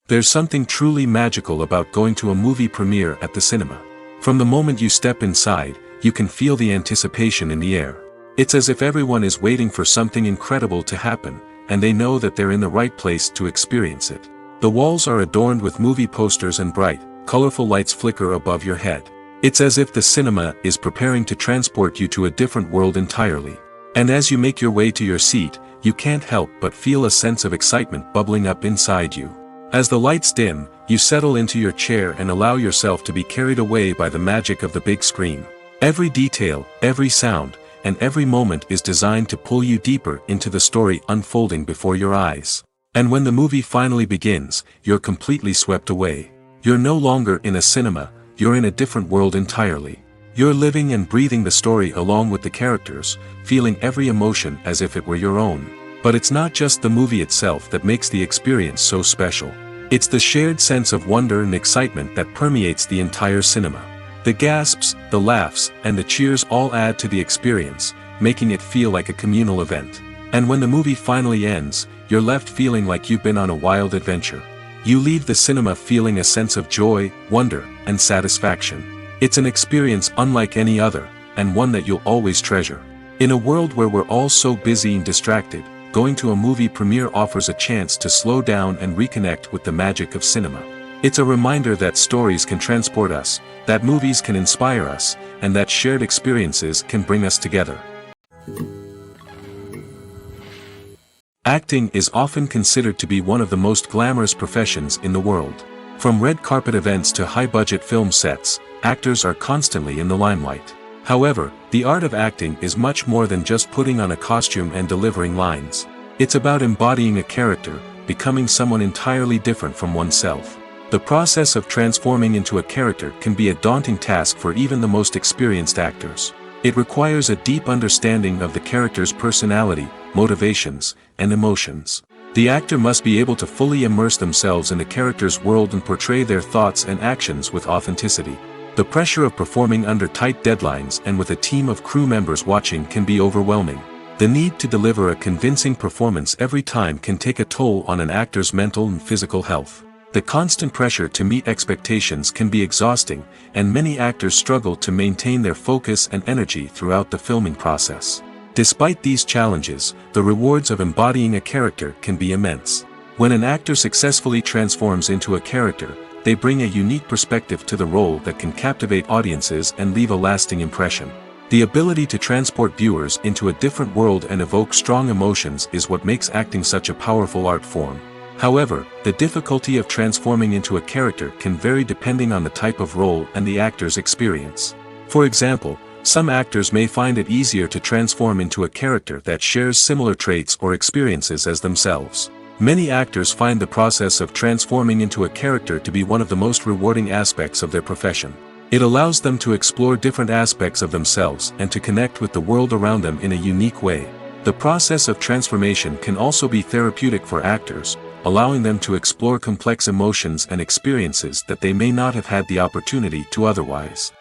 There's something truly magical about going to a movie premiere at the cinema. From the moment you step inside, you can feel the anticipation in the air. It's as if everyone is waiting for something incredible to happen, and they know that they're in the right place to experience it. The walls are adorned with movie posters and bright, colorful lights flicker above your head. It's as if the cinema is preparing to transport you to a different world entirely. And as you make your way to your seat, you can't help but feel a sense of excitement bubbling up inside you. As the lights dim, you settle into your chair and allow yourself to be carried away by the magic of the big screen. Every detail, every sound, and every moment is designed to pull you deeper into the story unfolding before your eyes. And when the movie finally begins, you're completely swept away. You're no longer in a cinema, you're in a different world entirely. You're living and breathing the story along with the characters, feeling every emotion as if it were your own. But it's not just the movie itself that makes the experience so special. It's the shared sense of wonder and excitement that permeates the entire cinema. The gasps, the laughs, and the cheers all add to the experience, making it feel like a communal event. And when the movie finally ends, you're left feeling like you've been on a wild adventure. You leave the cinema feeling a sense of joy, wonder, and satisfaction. It's an experience unlike any other, and one that you'll always treasure. In a world where we're all so busy and distracted, going to a movie premiere offers a chance to slow down and reconnect with the magic of cinema. It's a reminder that stories can transport us, that movies can inspire us, and that shared experiences can bring us together. Acting is often considered to be one of the most glamorous professions in the world. From red carpet events to high-budget film sets, actors are constantly in the limelight. However, the art of acting is much more than just putting on a costume and delivering lines. It's about embodying a character, becoming someone entirely different from oneself. The process of transforming into a character can be a daunting task for even the most experienced actors. It requires a deep understanding of the character's personality, motivations, and emotions. The actor must be able to fully immerse themselves in the character's world and portray their thoughts and actions with authenticity. The pressure of performing under tight deadlines and with a team of crew members watching can be overwhelming. The need to deliver a convincing performance every time can take a toll on an actor's mental and physical health. The constant pressure to meet expectations can be exhausting, and many actors struggle to maintain their focus and energy throughout the filming process. Despite these challenges, the rewards of embodying a character can be immense. When an actor successfully transforms into a character, they bring a unique perspective to the role that can captivate audiences and leave a lasting impression. The ability to transport viewers into a different world and evoke strong emotions is what makes acting such a powerful art form. However, the difficulty of transforming into a character can vary depending on the type of role and the actor's experience. For example, some actors may find it easier to transform into a character that shares similar traits or experiences as themselves. Many actors find the process of transforming into a character to be one of the most rewarding aspects of their profession. It allows them to explore different aspects of themselves and to connect with the world around them in a unique way. The process of transformation can also be therapeutic for actors, allowing them to explore complex emotions and experiences that they may not have had the opportunity to otherwise.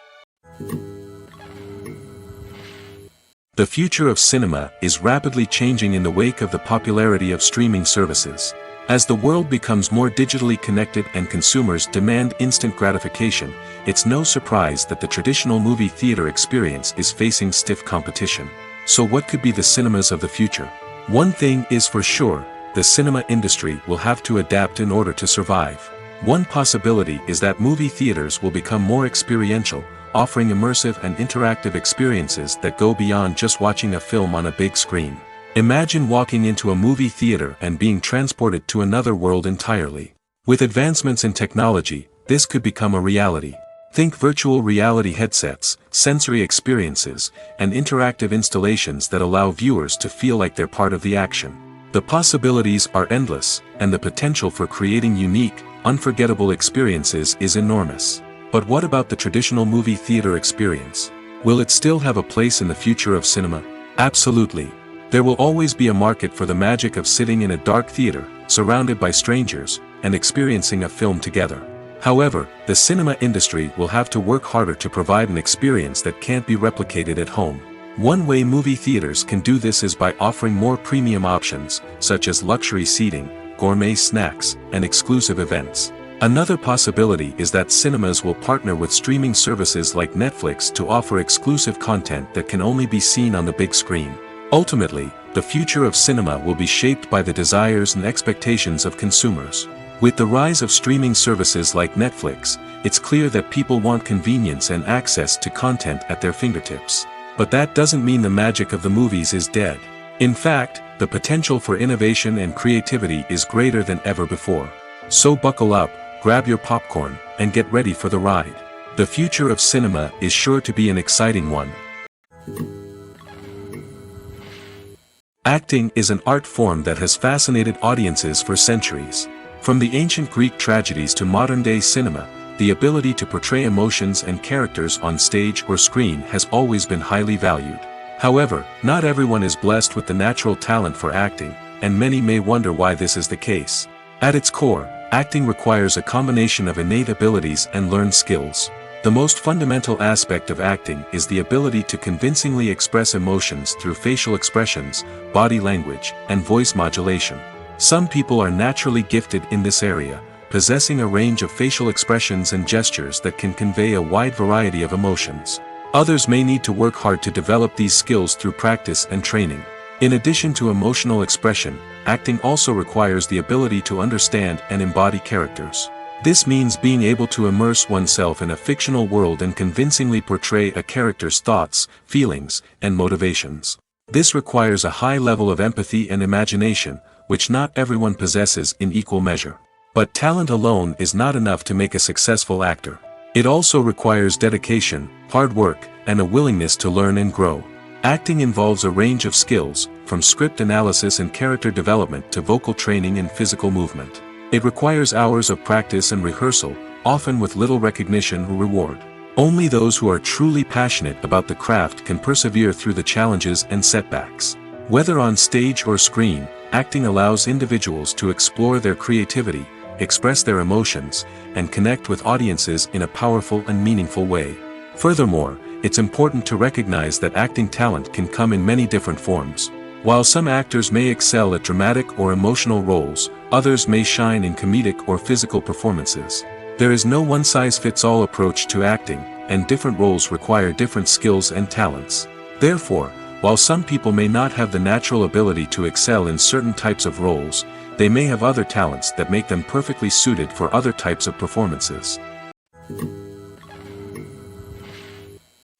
The future of cinema is rapidly changing in the wake of the popularity of streaming services. As the world becomes more digitally connected and consumers demand instant gratification, it's no surprise that the traditional movie theater experience is facing stiff competition. So what could be the cinemas of the future? One thing is for sure, the cinema industry will have to adapt in order to survive. One possibility is that movie theaters will become more experiential, offering immersive and interactive experiences that go beyond just watching a film on a big screen. Imagine walking into a movie theater and being transported to another world entirely. With advancements in technology, this could become a reality. Think virtual reality headsets, sensory experiences, and interactive installations that allow viewers to feel like they're part of the action. The possibilities are endless, and the potential for creating unique, unforgettable experiences is enormous. But what about the traditional movie theater experience? Will it still have a place in the future of cinema? Absolutely. There will always be a market for the magic of sitting in a dark theater, surrounded by strangers, and experiencing a film together. However, the cinema industry will have to work harder to provide an experience that can't be replicated at home. One way movie theaters can do this is by offering more premium options, such as luxury seating, gourmet snacks, and exclusive events. Another possibility is that cinemas will partner with streaming services like Netflix to offer exclusive content that can only be seen on the big screen. Ultimately, the future of cinema will be shaped by the desires and expectations of consumers. With the rise of streaming services like Netflix, it's clear that people want convenience and access to content at their fingertips. But that doesn't mean the magic of the movies is dead. In fact, the potential for innovation and creativity is greater than ever before. So buckle up, grab your popcorn, and get ready for the ride. The future of cinema is sure to be an exciting one. Acting is an art form that has fascinated audiences for centuries. From the ancient Greek tragedies to modern-day cinema, the ability to portray emotions and characters on stage or screen has always been highly valued. However, not everyone is blessed with the natural talent for acting, and many may wonder why this is the case. At its core, acting requires a combination of innate abilities and learned skills. The most fundamental aspect of acting is the ability to convincingly express emotions through facial expressions, body language, and voice modulation. Some people are naturally gifted in this area, possessing a range of facial expressions and gestures that can convey a wide variety of emotions. Others may need to work hard to develop these skills through practice and training. In addition to emotional expression, acting also requires the ability to understand and embody characters. This means being able to immerse oneself in a fictional world and convincingly portray a character's thoughts, feelings, and motivations. This requires a high level of empathy and imagination, which not everyone possesses in equal measure. But talent alone is not enough to make a successful actor. It also requires dedication, hard work, and a willingness to learn and grow. Acting involves a range of skills, from script analysis and character development to vocal training and physical movement. It requires hours of practice and rehearsal, often with little recognition or reward. Only those who are truly passionate about the craft can persevere through the challenges and setbacks. Whether on stage or screen, acting allows individuals to explore their creativity, express their emotions, and connect with audiences in a powerful and meaningful way. Furthermore, it's important to recognize that acting talent can come in many different forms. While some actors may excel at dramatic or emotional roles, others may shine in comedic or physical performances. There is no one-size-fits-all approach to acting, and different roles require different skills and talents. Therefore, while some people may not have the natural ability to excel in certain types of roles, they may have other talents that make them perfectly suited for other types of performances.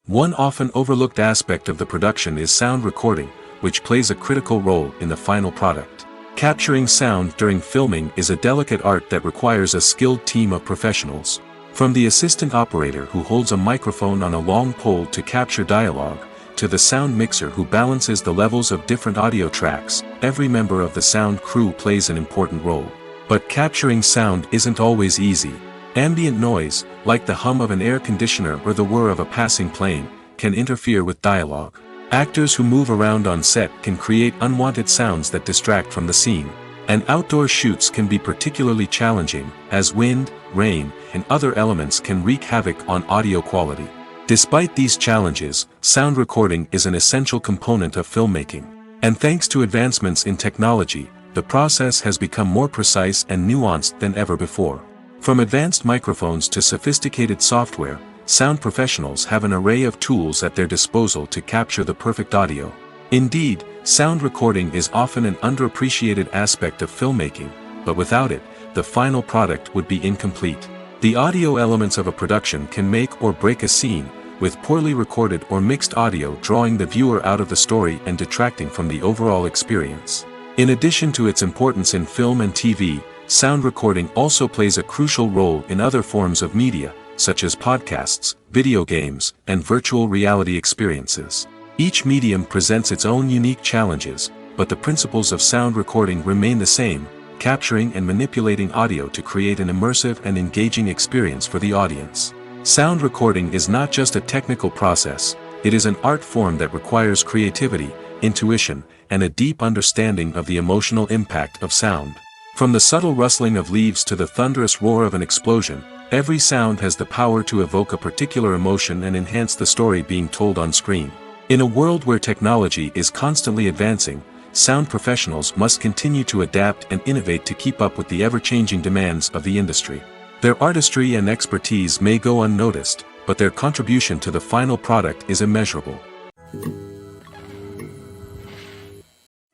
One often overlooked aspect of the production is sound recording, which plays a critical role in the final product. Capturing sound during filming is a delicate art that requires a skilled team of professionals. From the assistant operator who holds a microphone on a long pole to capture dialogue, to the sound mixer who balances the levels of different audio tracks, every member of the sound crew plays an important role. But capturing sound isn't always easy. Ambient noise, like the hum of an air conditioner or the whir of a passing plane, can interfere with dialogue. Actors who move around on set can create unwanted sounds that distract from the scene. And outdoor shoots can be particularly challenging, as wind, rain, and other elements can wreak havoc on audio quality. Despite these challenges, sound recording is an essential component of filmmaking. And thanks to advancements in technology, the process has become more precise and nuanced than ever before. From advanced microphones to sophisticated software, sound professionals have an array of tools at their disposal to capture the perfect audio. Indeed, sound recording is often an underappreciated aspect of filmmaking, but without it, the final product would be incomplete. The audio elements of a production can make or break a scene, with poorly recorded or mixed audio drawing the viewer out of the story and detracting from the overall experience. In addition to its importance in film and TV, sound recording also plays a crucial role in other forms of media, such as podcasts, video games, and virtual reality experiences. Each medium presents its own unique challenges, but the principles of sound recording remain the same, capturing and manipulating audio to create an immersive and engaging experience for the audience. Sound recording is not just a technical process, it is an art form that requires creativity, intuition, and a deep understanding of the emotional impact of sound. From the subtle rustling of leaves to the thunderous roar of an explosion, every sound has the power to evoke a particular emotion and enhance the story being told on screen. In a world where technology is constantly advancing, sound professionals must continue to adapt and innovate to keep up with the ever-changing demands of the industry. Their artistry and expertise may go unnoticed, but their contribution to the final product is immeasurable.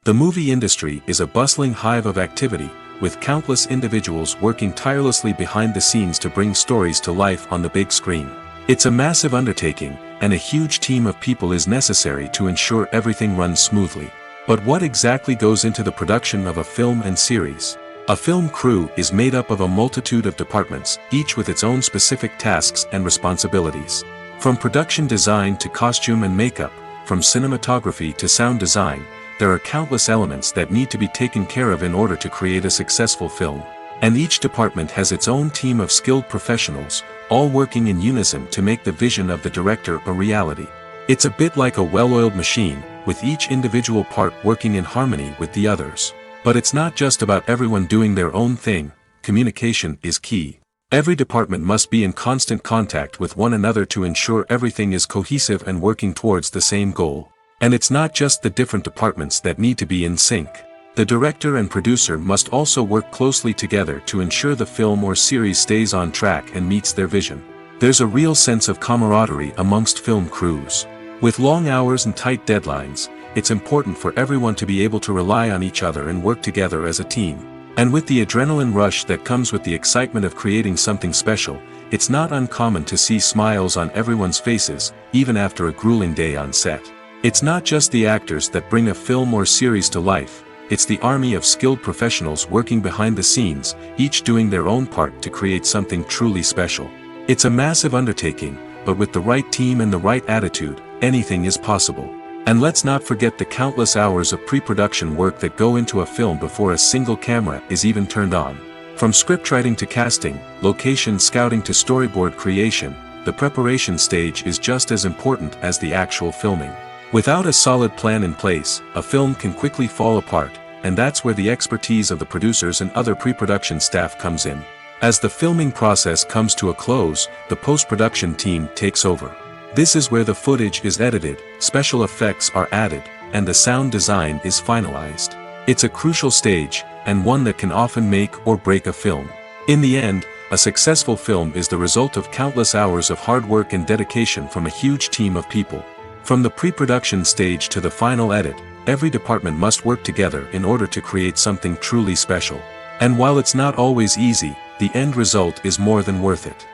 The movie industry is a bustling hive of activity, with countless individuals working tirelessly behind the scenes to bring stories to life on the big screen. It's a massive undertaking, and a huge team of people is necessary to ensure everything runs smoothly. But what exactly goes into the production of a film and series? A film crew is made up of a multitude of departments, each with its own specific tasks and responsibilities. From production design to costume and makeup, from cinematography to sound design, there are countless elements that need to be taken care of in order to create a successful film. And each department has its own team of skilled professionals, all working in unison to make the vision of the director a reality. It's a bit like a well-oiled machine, with each individual part working in harmony with the others. But it's not just about everyone doing their own thing, communication is key. Every department must be in constant contact with one another to ensure everything is cohesive and working towards the same goal. And it's not just the different departments that need to be in sync. The director and producer must also work closely together to ensure the film or series stays on track and meets their vision. There's a real sense of camaraderie amongst film crews. With long hours and tight deadlines, it's important for everyone to be able to rely on each other and work together as a team. And with the adrenaline rush that comes with the excitement of creating something special, it's not uncommon to see smiles on everyone's faces, even after a grueling day on set. It's not just the actors that bring a film or series to life, it's the army of skilled professionals working behind the scenes, each doing their own part to create something truly special. It's a massive undertaking, but with the right team and the right attitude, anything is possible. And let's not forget the countless hours of pre-production work that go into a film before a single camera is even turned on. From scriptwriting to casting, location scouting to storyboard creation, the preparation stage is just as important as the actual filming. Without a solid plan in place, a film can quickly fall apart, and that's where the expertise of the producers and other pre-production staff comes in. As the filming process comes to a close, the post-production team takes over. This is where the footage is edited, special effects are added, and the sound design is finalized. It's a crucial stage, and one that can often make or break a film. In the end, a successful film is the result of countless hours of hard work and dedication from a huge team of people. From the pre-production stage to the final edit, every department must work together in order to create something truly special. And while it's not always easy, the end result is more than worth it.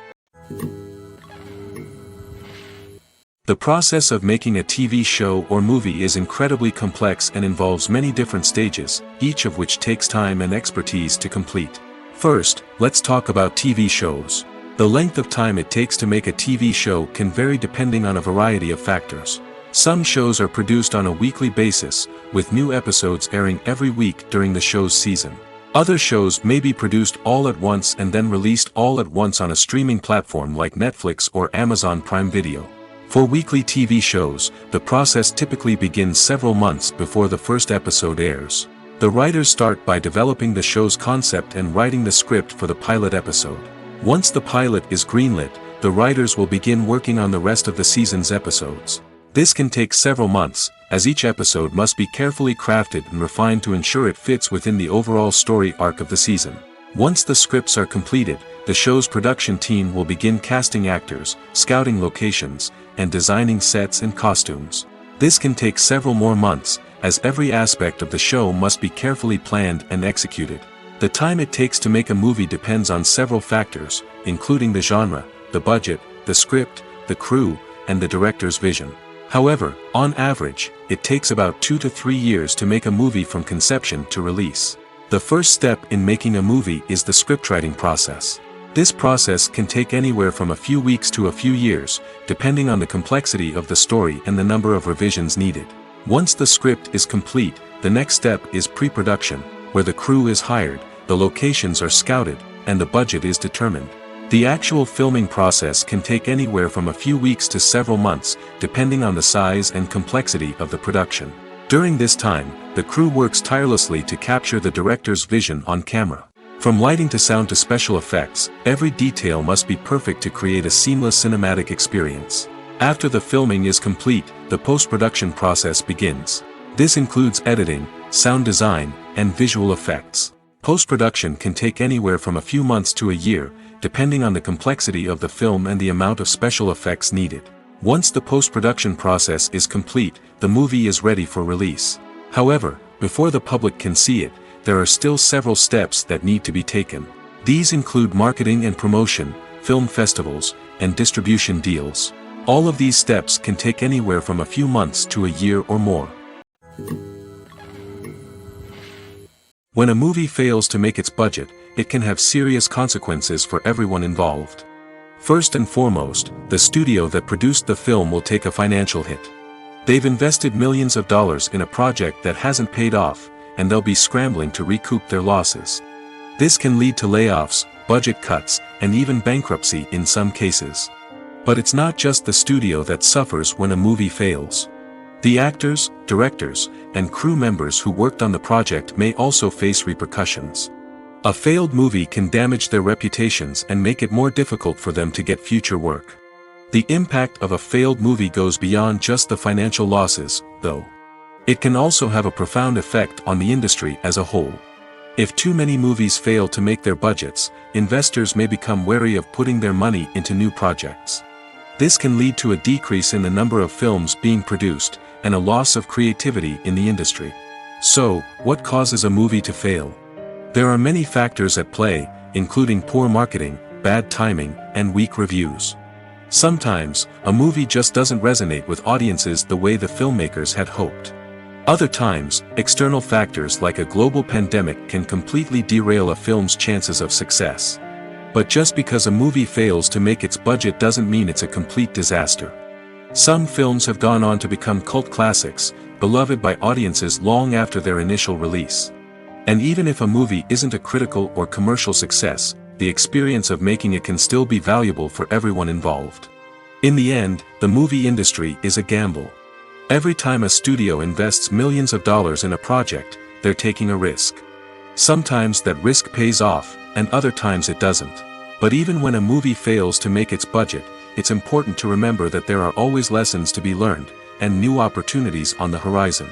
The process of making a TV show or movie is incredibly complex and involves many different stages, each of which takes time and expertise to complete. First, let's talk about TV shows. The length of time it takes to make a TV show can vary depending on a variety of factors. Some shows are produced on a weekly basis, with new episodes airing every week during the show's season. Other shows may be produced all at once and then released all at once on a streaming platform like Netflix or Amazon Prime Video. For weekly TV shows, the process typically begins several months before the first episode airs. The writers start by developing the show's concept and writing the script for the pilot episode. Once the pilot is greenlit, the writers will begin working on the rest of the season's episodes. This can take several months, as each episode must be carefully crafted and refined to ensure it fits within the overall story arc of the season. Once the scripts are completed, the show's production team will begin casting actors, scouting locations, and designing sets and costumes. This can take several more months, as every aspect of the show must be carefully planned and executed. The time it takes to make a movie depends on several factors, including the genre, the budget, the script, the crew, and the director's vision. However, on average, it takes about 2 to 3 years to make a movie from conception to release. The first step in making a movie is the scriptwriting process. This process can take anywhere from a few weeks to a few years, depending on the complexity of the story and the number of revisions needed. Once the script is complete, the next step is pre-production, where the crew is hired, the locations are scouted, and the budget is determined. The actual filming process can take anywhere from a few weeks to several months, depending on the size and complexity of the production. During this time, the crew works tirelessly to capture the director's vision on camera. From lighting to sound to special effects, every detail must be perfect to create a seamless cinematic experience. After the filming is complete, the post-production process begins. This includes editing, sound design, and visual effects. Post-production can take anywhere from a few months to a year, depending on the complexity of the film and the amount of special effects needed. Once the post-production process is complete, the movie is ready for release. However, before the public can see it, there are still several steps that need to be taken. These include marketing and promotion, film festivals, and distribution deals. All of these steps can take anywhere from a few months to a year or more. When a movie fails to make its budget, it can have serious consequences for everyone involved. First and foremost, the studio that produced the film will take a financial hit. They've invested millions of dollars in a project that hasn't paid off, and they'll be scrambling to recoup their losses. This can lead to layoffs, budget cuts, and even bankruptcy in some cases. But it's not just the studio that suffers when a movie fails. The actors, directors, and crew members who worked on the project may also face repercussions. A failed movie can damage their reputations and make it more difficult for them to get future work. The impact of a failed movie goes beyond just the financial losses, though. It can also have a profound effect on the industry as a whole. If too many movies fail to make their budgets, investors may become wary of putting their money into new projects. This can lead to a decrease in the number of films being produced, and a loss of creativity in the industry. So, what causes a movie to fail? There are many factors at play, including poor marketing, bad timing, and weak reviews. Sometimes, a movie just doesn't resonate with audiences the way the filmmakers had hoped. Other times, external factors like a global pandemic can completely derail a film's chances of success. But just because a movie fails to make its budget doesn't mean it's a complete disaster. Some films have gone on to become cult classics, beloved by audiences long after their initial release. And even if a movie isn't a critical or commercial success, the experience of making it can still be valuable for everyone involved. In the end, the movie industry is a gamble. Every time a studio invests millions of dollars in a project, they're taking a risk. Sometimes that risk pays off, and other times it doesn't. But even when a movie fails to make its budget, it's important to remember that there are always lessons to be learned, and new opportunities on the horizon.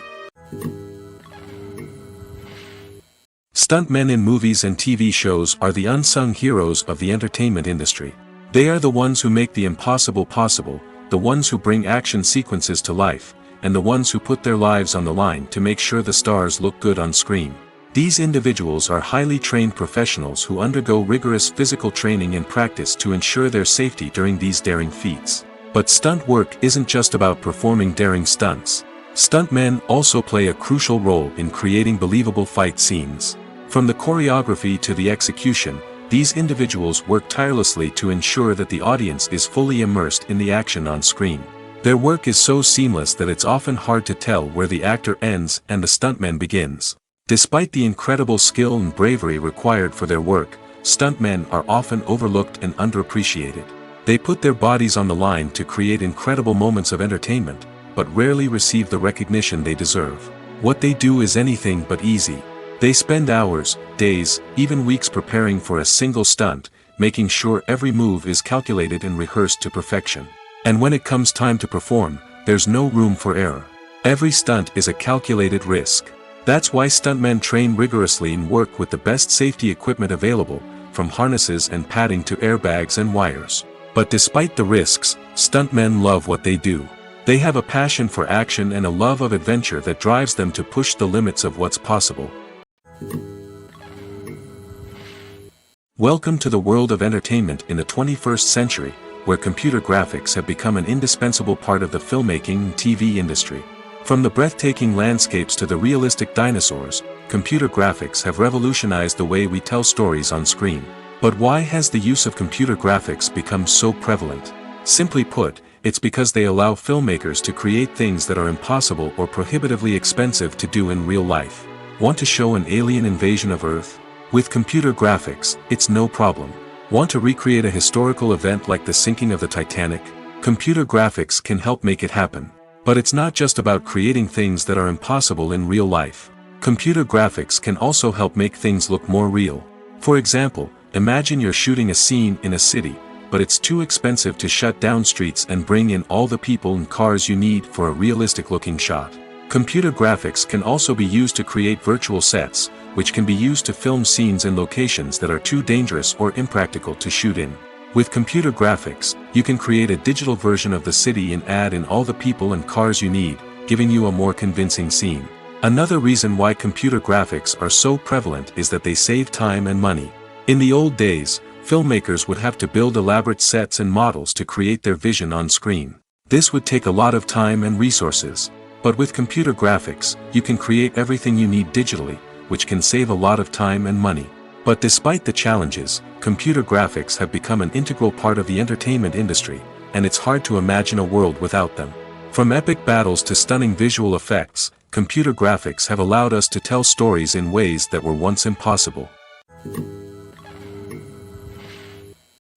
Stuntmen in movies and TV shows are the unsung heroes of the entertainment industry. They are the ones who make the impossible possible, the ones who bring action sequences to life, and the ones who put their lives on the line to make sure the stars look good on screen. These individuals are highly trained professionals who undergo rigorous physical training and practice to ensure their safety during these daring feats. But stunt work isn't just about performing daring stunts. Stuntmen also play a crucial role in creating believable fight scenes. From the choreography to the execution, these individuals work tirelessly to ensure that the audience is fully immersed in the action on screen. Their work is so seamless that it's often hard to tell where the actor ends and the stuntman begins. Despite the incredible skill and bravery required for their work, stuntmen are often overlooked and underappreciated. They put their bodies on the line to create incredible moments of entertainment, but rarely receive the recognition they deserve. What they do is anything but easy. They spend hours, days, even weeks preparing for a single stunt, making sure every move is calculated and rehearsed to perfection. And when it comes time to perform, there's no room for error. Every stunt is a calculated risk. That's why stuntmen train rigorously and work with the best safety equipment available, from harnesses and padding to airbags and wires. But despite the risks, stuntmen love what they do. They have a passion for action and a love of adventure that drives them to push the limits of what's possible. Welcome to the world of entertainment in the 21st century, where computer graphics have become an indispensable part of the filmmaking and TV industry. From the breathtaking landscapes to the realistic dinosaurs, computer graphics have revolutionized the way we tell stories on screen. But why has the use of computer graphics become so prevalent? Simply put, it's because they allow filmmakers to create things that are impossible or prohibitively expensive to do in real life. Want to show an alien invasion of Earth? With computer graphics, it's no problem. Want to recreate a historical event like the sinking of the Titanic? Computer graphics can help make it happen. But it's not just about creating things that are impossible in real life. Computer graphics can also help make things look more real. For example, imagine you're shooting a scene in a city, but it's too expensive to shut down streets and bring in all the people and cars you need for a realistic-looking shot. Computer graphics can also be used to create virtual sets, which can be used to film scenes in locations that are too dangerous or impractical to shoot in. With computer graphics, you can create a digital version of the city and add in all the people and cars you need, giving you a more convincing scene. Another reason why computer graphics are so prevalent is that they save time and money. In the old days, filmmakers would have to build elaborate sets and models to create their vision on screen. This would take a lot of time and resources. But with computer graphics, you can create everything you need digitally, which can save a lot of time and money. But despite the challenges, computer graphics have become an integral part of the entertainment industry, and it's hard to imagine a world without them. From epic battles to stunning visual effects, computer graphics have allowed us to tell stories in ways that were once impossible.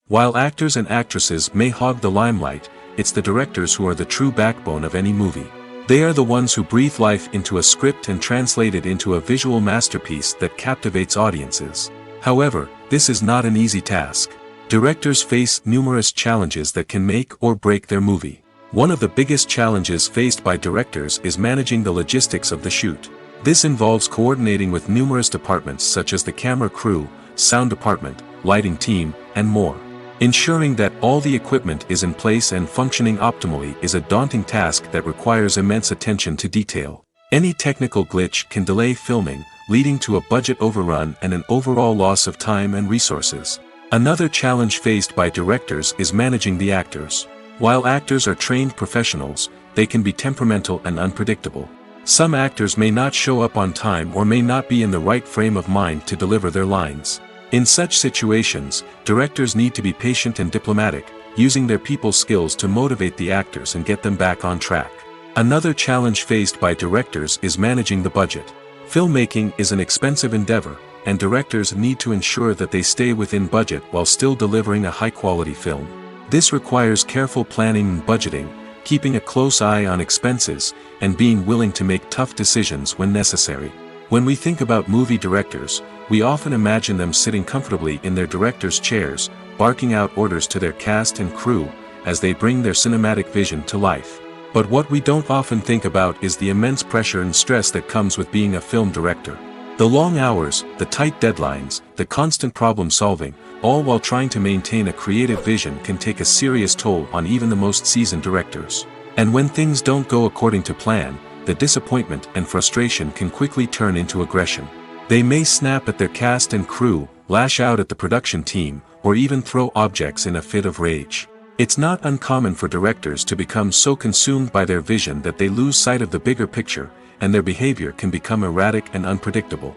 While actors and actresses may hog the limelight, it's the directors who are the true backbone of any movie. They are the ones who breathe life into a script and translate it into a visual masterpiece that captivates audiences. However, this is not an easy task. Directors face numerous challenges that can make or break their movie. One of the biggest challenges faced by directors is managing the logistics of the shoot. This involves coordinating with numerous departments such as the camera crew, sound department, lighting team, and more. Ensuring that all the equipment is in place and functioning optimally is a daunting task that requires immense attention to detail. Any technical glitch can delay filming, leading to a budget overrun and an overall loss of time and resources. Another challenge faced by directors is managing the actors. While actors are trained professionals, they can be temperamental and unpredictable. Some actors may not show up on time or may not be in the right frame of mind to deliver their lines. In such situations, directors need to be patient and diplomatic, using their people skills to motivate the actors and get them back on track. Another challenge faced by directors is managing the budget. Filmmaking is an expensive endeavor, and directors need to ensure that they stay within budget while still delivering a high-quality film. This requires careful planning and budgeting, keeping a close eye on expenses, and being willing to make tough decisions when necessary. When we think about movie directors, we often imagine them sitting comfortably in their director's chairs, barking out orders to their cast and crew, as they bring their cinematic vision to life. But what we don't often think about is the immense pressure and stress that comes with being a film director. The long hours, the tight deadlines, the constant problem solving, all while trying to maintain a creative vision can take a serious toll on even the most seasoned directors. And when things don't go according to plan, the disappointment and frustration can quickly turn into aggression. They may snap at their cast and crew, lash out at the production team, or even throw objects in a fit of rage. It's not uncommon for directors to become so consumed by their vision that they lose sight of the bigger picture, and their behavior can become erratic and unpredictable.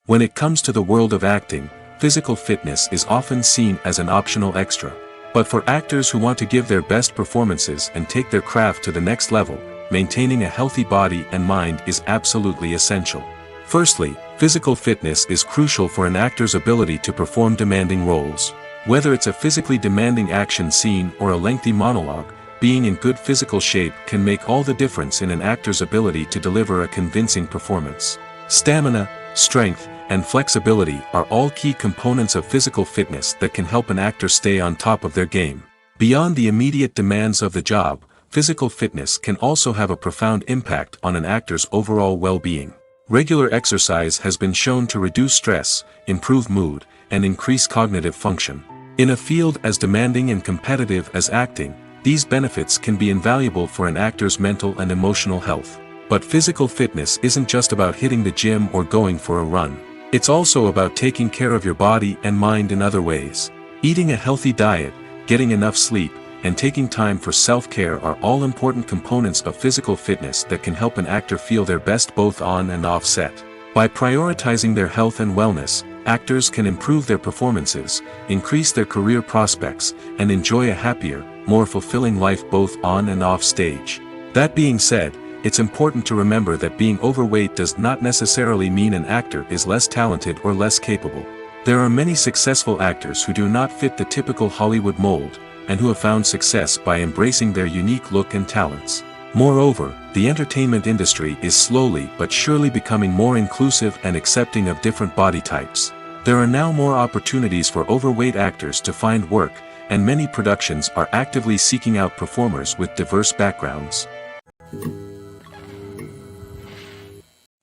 When it comes to the world of acting, physical fitness is often seen as an optional extra. But for actors who want to give their best performances and take their craft to the next level, maintaining a healthy body and mind is absolutely essential. Firstly, physical fitness is crucial for an actor's ability to perform demanding roles. Whether it's a physically demanding action scene or a lengthy monologue, being in good physical shape can make all the difference in an actor's ability to deliver a convincing performance. Stamina, strength, and flexibility are all key components of physical fitness that can help an actor stay on top of their game. Beyond the immediate demands of the job, physical fitness can also have a profound impact on an actor's overall well-being. Regular exercise has been shown to reduce stress, improve mood, and increase cognitive function. In a field as demanding and competitive as acting, these benefits can be invaluable for an actor's mental and emotional health. But physical fitness isn't just about hitting the gym or going for a run. It's also about taking care of your body and mind in other ways. Eating a healthy diet, getting enough sleep, and taking time for self-care are all important components of physical fitness that can help an actor feel their best both on and off set. By prioritizing their health and wellness, actors can improve their performances, increase their career prospects, and enjoy a happier, more fulfilling life both on and off stage. That being said, it's important to remember that being overweight does not necessarily mean an actor is less talented or less capable. There are many successful actors who do not fit the typical Hollywood mold, and who have found success by embracing their unique look and talents. Moreover, the entertainment industry is slowly but surely becoming more inclusive and accepting of different body types. There are now more opportunities for overweight actors to find work, and many productions are actively seeking out performers with diverse backgrounds.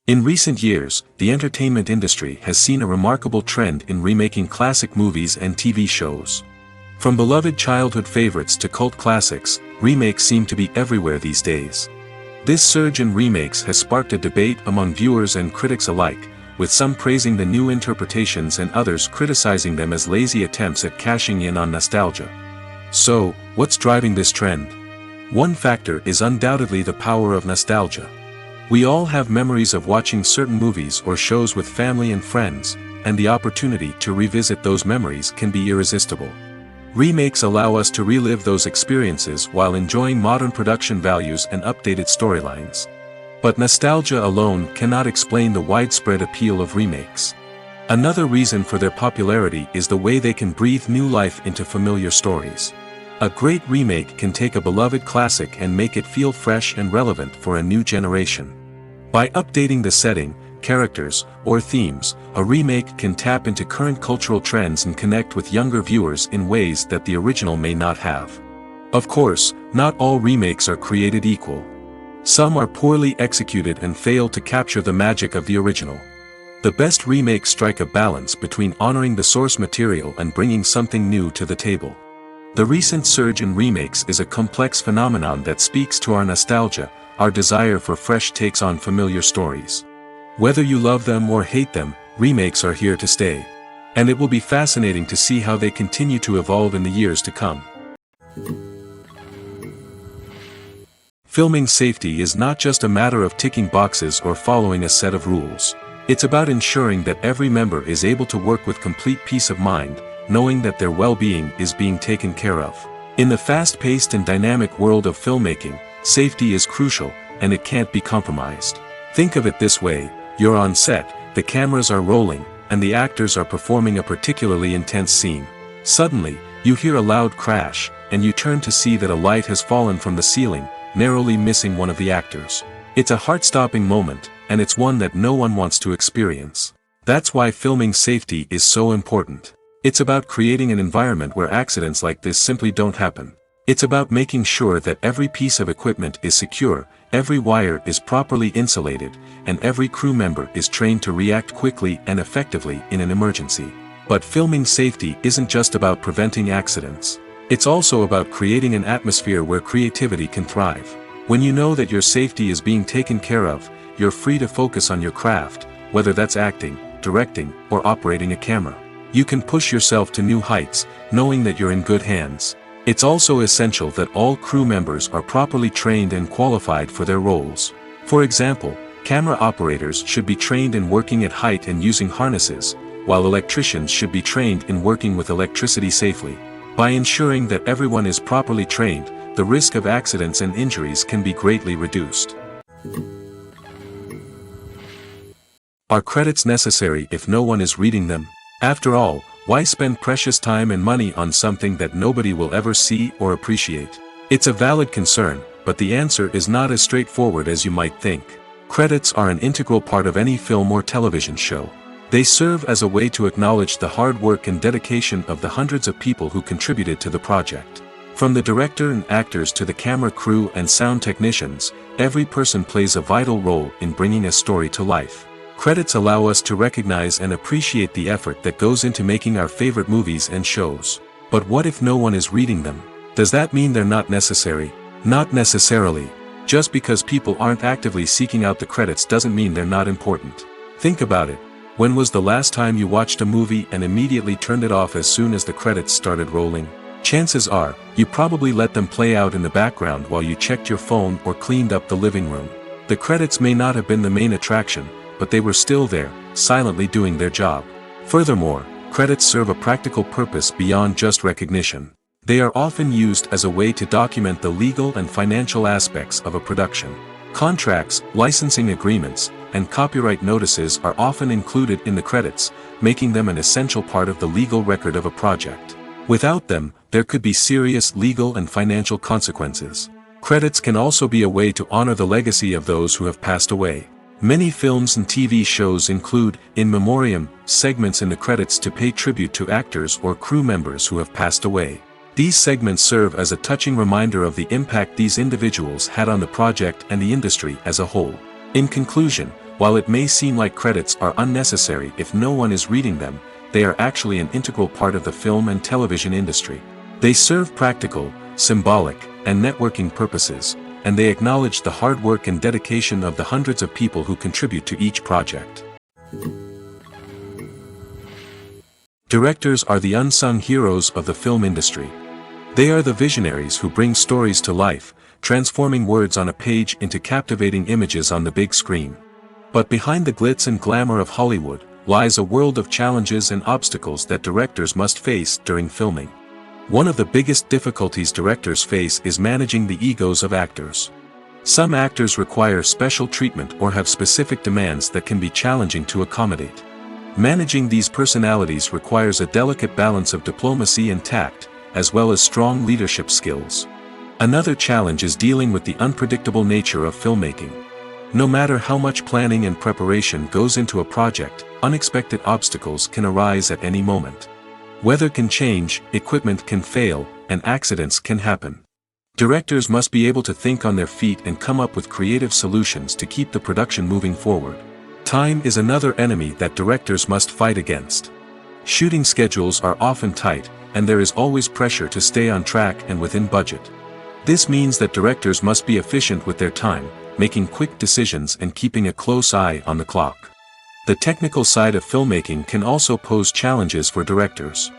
In recent years, the entertainment industry has seen a remarkable trend in remaking classic movies and TV shows. From beloved childhood favorites to cult classics, remakes seem to be everywhere these days. This surge in remakes has sparked a debate among viewers and critics alike, with some praising the new interpretations and others criticizing them as lazy attempts at cashing in on nostalgia. So, what's driving this trend? One factor is undoubtedly the power of nostalgia. We all have memories of watching certain movies or shows with family and friends, and the opportunity to revisit those memories can be irresistible. Remakes allow us to relive those experiences while enjoying modern production values and updated storylines. But nostalgia alone cannot explain the widespread appeal of remakes. Another reason for their popularity is the way they can breathe new life into familiar stories. A great remake can take a beloved classic and make it feel fresh and relevant for a new generation. By updating the setting, characters, or themes, a remake can tap into current cultural trends and connect with younger viewers in ways that the original may not have. Of course, not all remakes are created equal. Some are poorly executed and fail to capture the magic of the original. The best remakes strike a balance between honoring the source material and bringing something new to the table. The recent surge in remakes is a complex phenomenon that speaks to our nostalgia, our desire for fresh takes on familiar stories. Whether you love them or hate them, remakes are here to stay. And it will be fascinating to see how they continue to evolve in the years to come. Filming safety is not just a matter of ticking boxes or following a set of rules. It's about ensuring that every member is able to work with complete peace of mind, knowing that their well-being is being taken care of. In the fast-paced and dynamic world of filmmaking, safety is crucial, and it can't be compromised. Think of it this way: you're on set, the cameras are rolling, and the actors are performing a particularly intense scene. Suddenly, you hear a loud crash, and you turn to see that a light has fallen from the ceiling, narrowly missing one of the actors. It's a heart-stopping moment, and it's one that no one wants to experience. That's why filming safety is so important. It's about creating an environment where accidents like this simply don't happen. It's about making sure that every piece of equipment is secure, every wire is properly insulated, and every crew member is trained to react quickly and effectively in an emergency. But filming safety isn't just about preventing accidents. It's also about creating an atmosphere where creativity can thrive. When you know that your safety is being taken care of, you're free to focus on your craft, whether that's acting, directing, or operating a camera. You can push yourself to new heights, knowing that you're in good hands. It's also essential that all crew members are properly trained and qualified for their roles. For example, camera operators should be trained in working at height and using harnesses, while electricians should be trained in working with electricity safely. By ensuring that everyone is properly trained, the risk of accidents and injuries can be greatly reduced. Are credits necessary if no one is reading them? After all, why spend precious time and money on something that nobody will ever see or appreciate? It's a valid concern, but the answer is not as straightforward as you might think. Credits are an integral part of any film or television show. They serve as a way to acknowledge the hard work and dedication of the hundreds of people who contributed to the project. From the director and actors to the camera crew and sound technicians, every person plays a vital role in bringing a story to life. Credits allow us to recognize and appreciate the effort that goes into making our favorite movies and shows. But what if no one is reading them? Does that mean they're not necessary? Not necessarily. Just because people aren't actively seeking out the credits doesn't mean they're not important. Think about it. When was the last time you watched a movie and immediately turned it off as soon as the credits started rolling? Chances are, you probably let them play out in the background while you checked your phone or cleaned up the living room. The credits may not have been the main attraction, but they were still there, silently doing their job. Furthermore, credits serve a practical purpose beyond just recognition. They are often used as a way to document the legal and financial aspects of a production. Contracts, licensing agreements, and copyright notices are often included in the credits, making them an essential part of the legal record of a project. Without them, there could be serious legal and financial consequences. Credits can also be a way to honor the legacy of those who have passed away. Many films and TV shows include, in memoriam, segments in the credits to pay tribute to actors or crew members who have passed away. These segments serve as a touching reminder of the impact these individuals had on the project and the industry as a whole. In conclusion, while it may seem like credits are unnecessary if no one is reading them, they are actually an integral part of the film and television industry. They serve practical, symbolic, and networking purposes, and they acknowledge the hard work and dedication of the hundreds of people who contribute to each project. Directors are the unsung heroes of the film industry. They are the visionaries who bring stories to life, transforming words on a page into captivating images on the big screen. But behind the glitz and glamour of Hollywood, lies a world of challenges and obstacles that directors must face during filming. One of the biggest difficulties directors face is managing the egos of actors. Some actors require special treatment or have specific demands that can be challenging to accommodate. Managing these personalities requires a delicate balance of diplomacy and tact, as well as strong leadership skills. Another challenge is dealing with the unpredictable nature of filmmaking. No matter how much planning and preparation goes into a project, unexpected obstacles can arise at any moment. Weather can change, equipment can fail, and accidents can happen. Directors must be able to think on their feet and come up with creative solutions to keep the production moving forward. Time is another enemy that directors must fight against. Shooting schedules are often tight, and there is always pressure to stay on track and within budget. This means that directors must be efficient with their time, making quick decisions and keeping a close eye on the clock. The technical side of filmmaking can also pose challenges for directors.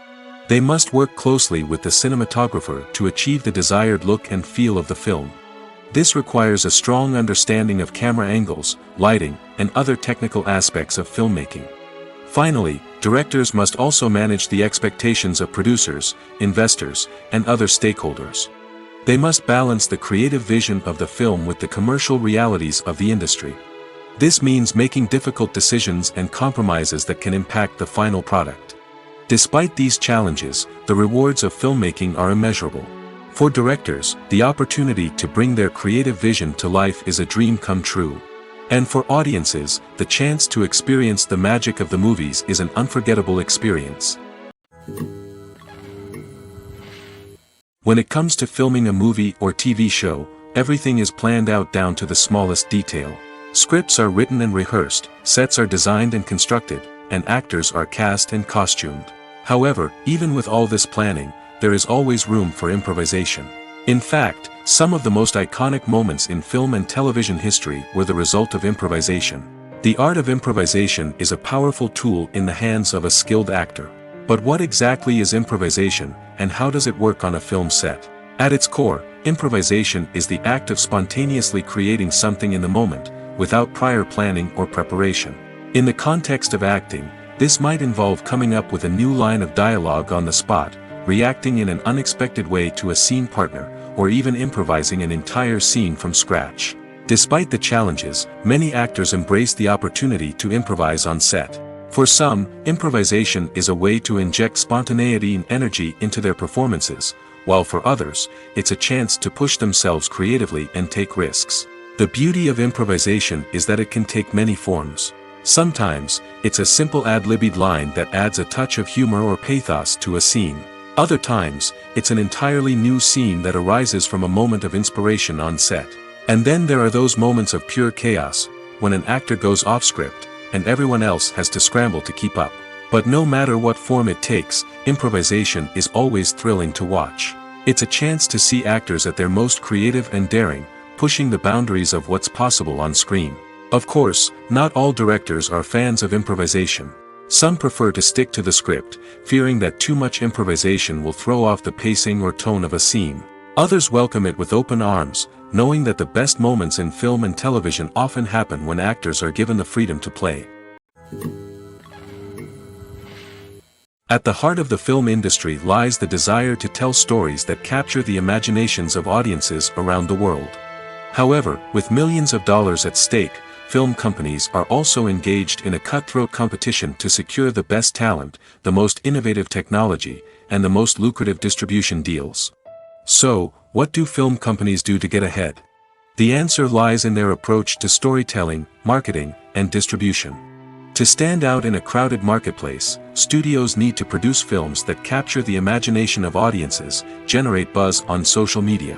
They must work closely with the cinematographer to achieve the desired look and feel of the film. This requires a strong understanding of camera angles, lighting, and other technical aspects of filmmaking. Finally, directors must also manage the expectations of producers, investors, and other stakeholders. They must balance the creative vision of the film with the commercial realities of the industry. This means making difficult decisions and compromises that can impact the final product. Despite these challenges, the rewards of filmmaking are immeasurable. For directors, the opportunity to bring their creative vision to life is a dream come true. And for audiences, the chance to experience the magic of the movies is an unforgettable experience. When it comes to filming a movie or TV show, everything is planned out down to the smallest detail. Scripts are written and rehearsed, sets are designed and constructed, and actors are cast and costumed. However, even with all this planning, there is always room for improvisation. In fact, some of the most iconic moments in film and television history were the result of improvisation. The art of improvisation is a powerful tool in the hands of a skilled actor. But what exactly is improvisation, and how does it work on a film set? At its core, improvisation is the act of spontaneously creating something in the moment, without prior planning or preparation. In the context of acting, this might involve coming up with a new line of dialogue on the spot, reacting in an unexpected way to a scene partner, or even improvising an entire scene from scratch. Despite the challenges, many actors embrace the opportunity to improvise on set. For some, improvisation is a way to inject spontaneity and energy into their performances, while for others, it's a chance to push themselves creatively and take risks. The beauty of improvisation is that it can take many forms. Sometimes, it's a simple ad-libbed line that adds a touch of humor or pathos to a scene. Other times, it's an entirely new scene that arises from a moment of inspiration on set. And then there are those moments of pure chaos, when an actor goes off script, and everyone else has to scramble to keep up. But no matter what form it takes, improvisation is always thrilling to watch. It's a chance to see actors at their most creative and daring, pushing the boundaries of what's possible on screen. Of course, not all directors are fans of improvisation. Some prefer to stick to the script, fearing that too much improvisation will throw off the pacing or tone of a scene. Others welcome it with open arms, knowing that the best moments in film and television often happen when actors are given the freedom to play. At the heart of the film industry lies the desire to tell stories that capture the imaginations of audiences around the world. However, with millions of dollars at stake, film companies are also engaged in a cutthroat competition to secure the best talent, the most innovative technology, and the most lucrative distribution deals. So, what do film companies do to get ahead? The answer lies in their approach to storytelling, marketing, and distribution. To stand out in a crowded marketplace, studios need to produce films that capture the imagination of audiences, generate buzz on social media.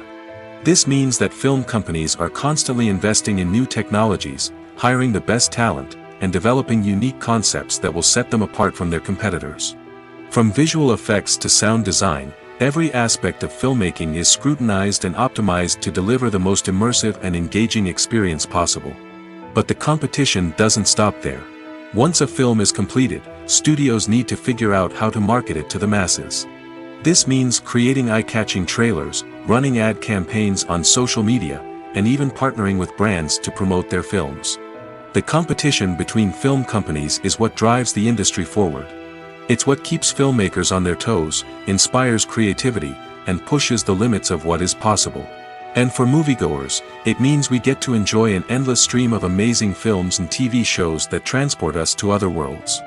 This means that film companies are constantly investing in new technologies, hiring the best talent, and developing unique concepts that will set them apart from their competitors. From visual effects to sound design, every aspect of filmmaking is scrutinized and optimized to deliver the most immersive and engaging experience possible. But the competition doesn't stop there. Once a film is completed, studios need to figure out how to market it to the masses. This means creating eye-catching trailers, running ad campaigns on social media, and even partnering with brands to promote their films. The competition between film companies is what drives the industry forward. It's what keeps filmmakers on their toes, inspires creativity, and pushes the limits of what is possible. And for moviegoers, it means we get to enjoy an endless stream of amazing films and TV shows that transport us to other worlds.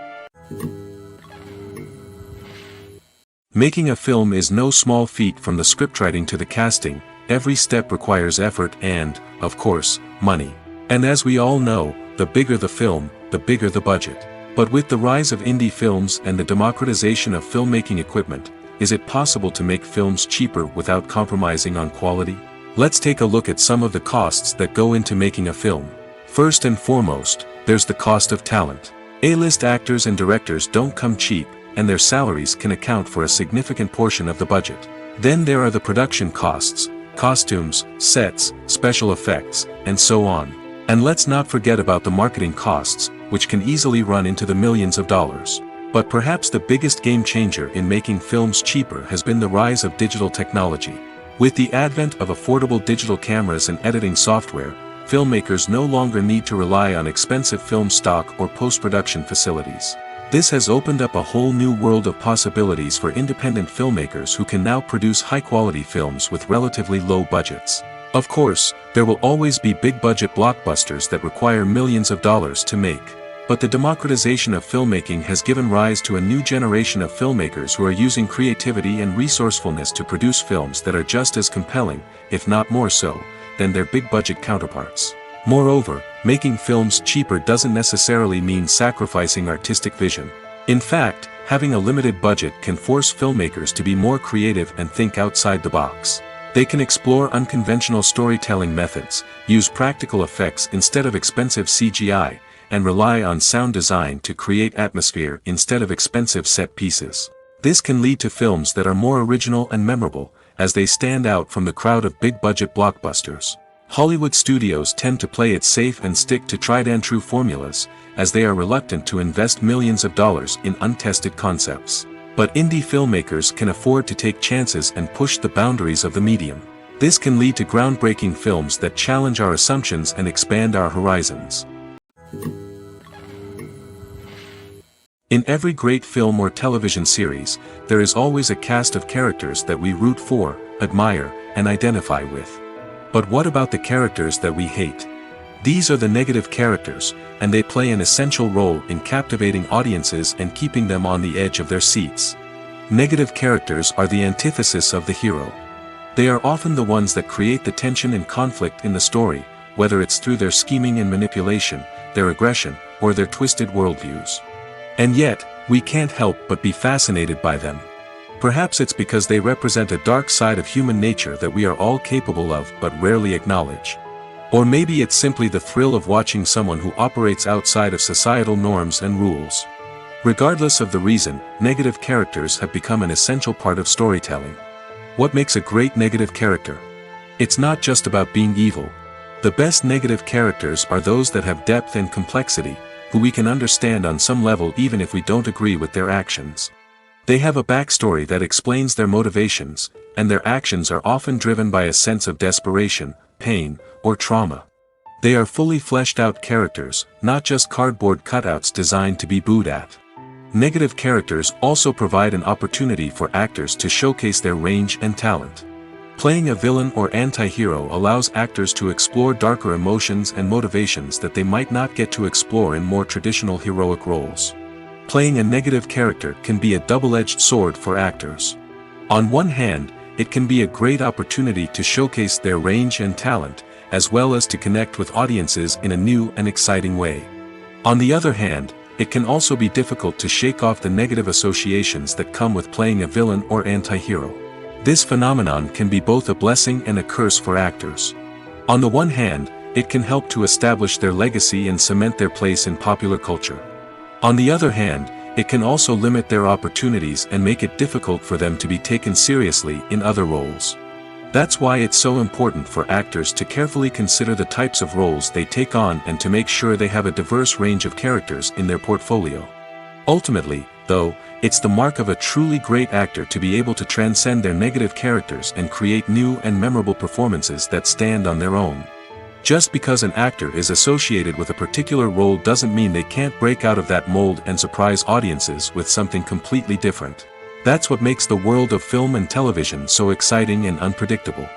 Making a film is no small feat. From the scriptwriting to the casting, every step requires effort and, of course, money. And as we all know, the bigger the film, the bigger the budget. But with the rise of indie films and the democratization of filmmaking equipment, is it possible to make films cheaper without compromising on quality? Let's take a look at some of the costs that go into making a film. First and foremost, there's the cost of talent. A-list actors and directors don't come cheap, and their salaries can account for a significant portion of the budget. Then there are the production costs, costumes, sets, special effects, and so on. And let's not forget about the marketing costs, which can easily run into the millions of dollars. But perhaps the biggest game changer in making films cheaper has been the rise of digital technology. With the advent of affordable digital cameras and editing software, filmmakers no longer need to rely on expensive film stock or post-production facilities. This has opened up a whole new world of possibilities for independent filmmakers who can now produce high-quality films with relatively low budgets. Of course, there will always be big-budget blockbusters that require millions of dollars to make. But the democratization of filmmaking has given rise to a new generation of filmmakers who are using creativity and resourcefulness to produce films that are just as compelling, if not more so, than their big-budget counterparts. Moreover, making films cheaper doesn't necessarily mean sacrificing artistic vision. In fact, having a limited budget can force filmmakers to be more creative and think outside the box. They can explore unconventional storytelling methods, use practical effects instead of expensive CGI, and rely on sound design to create atmosphere instead of expensive set pieces. This can lead to films that are more original and memorable, as they stand out from the crowd of big-budget blockbusters. Hollywood studios tend to play it safe and stick to tried-and-true formulas, as they are reluctant to invest millions of dollars in untested concepts. But indie filmmakers can afford to take chances and push the boundaries of the medium. This can lead to groundbreaking films that challenge our assumptions and expand our horizons. In every great film or television series, there is always a cast of characters that we root for, admire, and identify with. But what about the characters that we hate? These are the negative characters, and they play an essential role in captivating audiences and keeping them on the edge of their seats. Negative characters are the antithesis of the hero. They are often the ones that create the tension and conflict in the story, whether it's through their scheming and manipulation, their aggression, or their twisted worldviews. And yet, we can't help but be fascinated by them. Perhaps it's because they represent a dark side of human nature that we are all capable of but rarely acknowledge. Or maybe it's simply the thrill of watching someone who operates outside of societal norms and rules. Regardless of the reason, negative characters have become an essential part of storytelling. What makes a great negative character? It's not just about being evil. The best negative characters are those that have depth and complexity, who we can understand on some level even if we don't agree with their actions. They have a backstory that explains their motivations, and their actions are often driven by a sense of desperation, pain, or trauma. They are fully fleshed out characters, not just cardboard cutouts designed to be booed at. Negative characters also provide an opportunity for actors to showcase their range and talent. Playing a villain or anti-hero allows actors to explore darker emotions and motivations that they might not get to explore in more traditional heroic roles. Playing a negative character can be a double-edged sword for actors. On one hand, it can be a great opportunity to showcase their range and talent, as well as to connect with audiences in a new and exciting way. On the other hand, it can also be difficult to shake off the negative associations that come with playing a villain or anti-hero. This phenomenon can be both a blessing and a curse for actors. On the one hand, it can help to establish their legacy and cement their place in popular culture. On the other hand, it can also limit their opportunities and make it difficult for them to be taken seriously in other roles. That's why it's so important for actors to carefully consider the types of roles they take on and to make sure they have a diverse range of characters in their portfolio. Ultimately, though, it's the mark of a truly great actor to be able to transcend their negative characters and create new and memorable performances that stand on their own. Just because an actor is associated with a particular role doesn't mean they can't break out of that mold and surprise audiences with something completely different. That's what makes the world of film and television so exciting and unpredictable.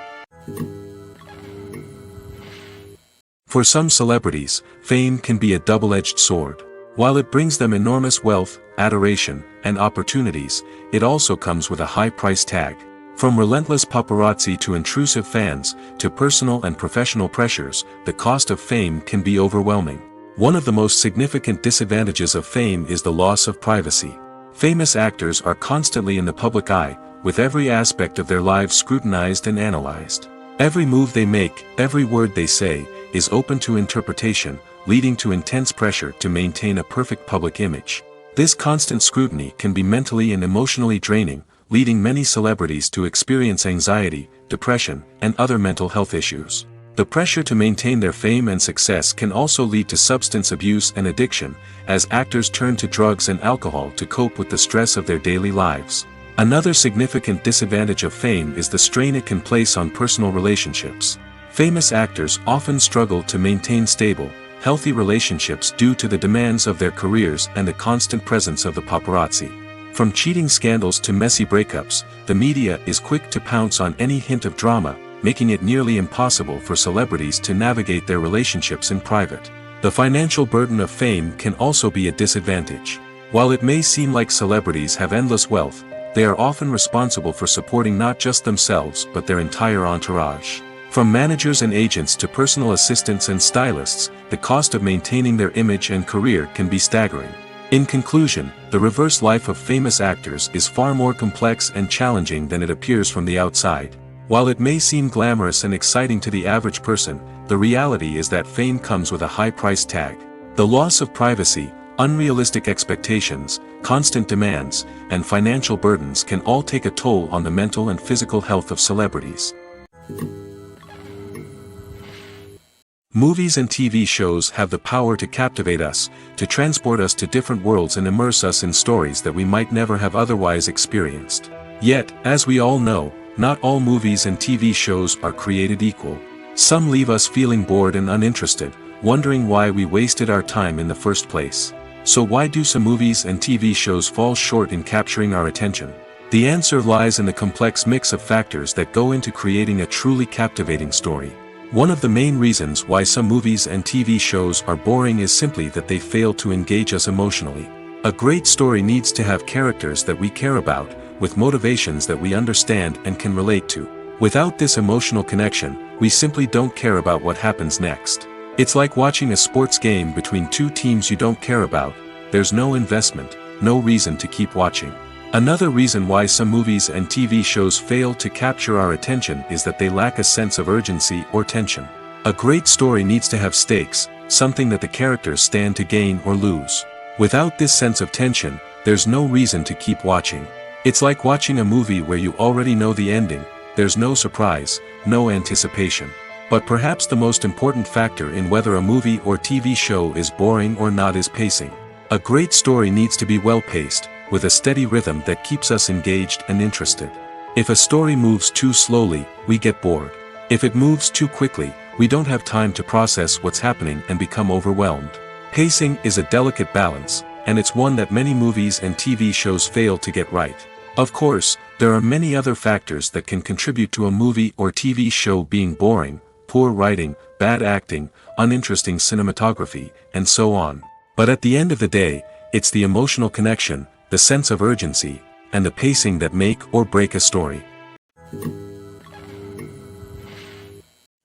For some celebrities, fame can be a double-edged sword. While it brings them enormous wealth, adoration, and opportunities, it also comes with a high price tag. From relentless paparazzi to intrusive fans, to personal and professional pressures, the cost of fame can be overwhelming. One of the most significant disadvantages of fame is the loss of privacy. Famous actors are constantly in the public eye, with every aspect of their lives scrutinized and analyzed. Every move they make, every word they say, is open to interpretation, leading to intense pressure to maintain a perfect public image. This constant scrutiny can be mentally and emotionally draining, leading many celebrities to experience anxiety, depression, and other mental health issues. The pressure to maintain their fame and success can also lead to substance abuse and addiction, as actors turn to drugs and alcohol to cope with the stress of their daily lives. Another significant disadvantage of fame is the strain it can place on personal relationships. Famous actors often struggle to maintain stable, healthy relationships due to the demands of their careers and the constant presence of the paparazzi. From cheating scandals to messy breakups, the media is quick to pounce on any hint of drama, making it nearly impossible for celebrities to navigate their relationships in private. The financial burden of fame can also be a disadvantage. While it may seem like celebrities have endless wealth, they are often responsible for supporting not just themselves but their entire entourage. From managers and agents to personal assistants and stylists, the cost of maintaining their image and career can be staggering. In conclusion, the reverse life of famous actors is far more complex and challenging than it appears from the outside. While it may seem glamorous and exciting to the average person, the reality is that fame comes with a high price tag. The loss of privacy, unrealistic expectations, constant demands, and financial burdens can all take a toll on the mental and physical health of celebrities. Movies and TV shows have the power to captivate us, to transport us to different worlds and immerse us in stories that we might never have otherwise experienced. Yet, as we all know, not all movies and TV shows are created equal. Some leave us feeling bored and uninterested, wondering why we wasted our time in the first place. So why do some movies and TV shows fall short in capturing our attention? The answer lies in the complex mix of factors that go into creating a truly captivating story. One of the main reasons why some movies and TV shows are boring is simply that they fail to engage us emotionally. A great story needs to have characters that we care about, with motivations that we understand and can relate to. Without this emotional connection, we simply don't care about what happens next. It's like watching a sports game between two teams you don't care about. There's no investment, no reason to keep watching. Another reason why some movies and TV shows fail to capture our attention is that they lack a sense of urgency or tension. A great story needs to have stakes, something that the characters stand to gain or lose. Without this sense of tension, there's no reason to keep watching. It's like watching a movie where you already know the ending, there's no surprise, no anticipation. But perhaps the most important factor in whether a movie or TV show is boring or not is pacing. A great story needs to be well-paced, with a steady rhythm that keeps us engaged and interested. If a story moves too slowly, we get bored. If it moves too quickly, we don't have time to process what's happening and become overwhelmed. Pacing is a delicate balance, and it's one that many movies and TV shows fail to get right. Of course, there are many other factors that can contribute to a movie or TV show being boring: poor writing, bad acting, uninteresting cinematography, and so on. But at the end of the day, it's the emotional connection, the sense of urgency, and the pacing that make or break a story.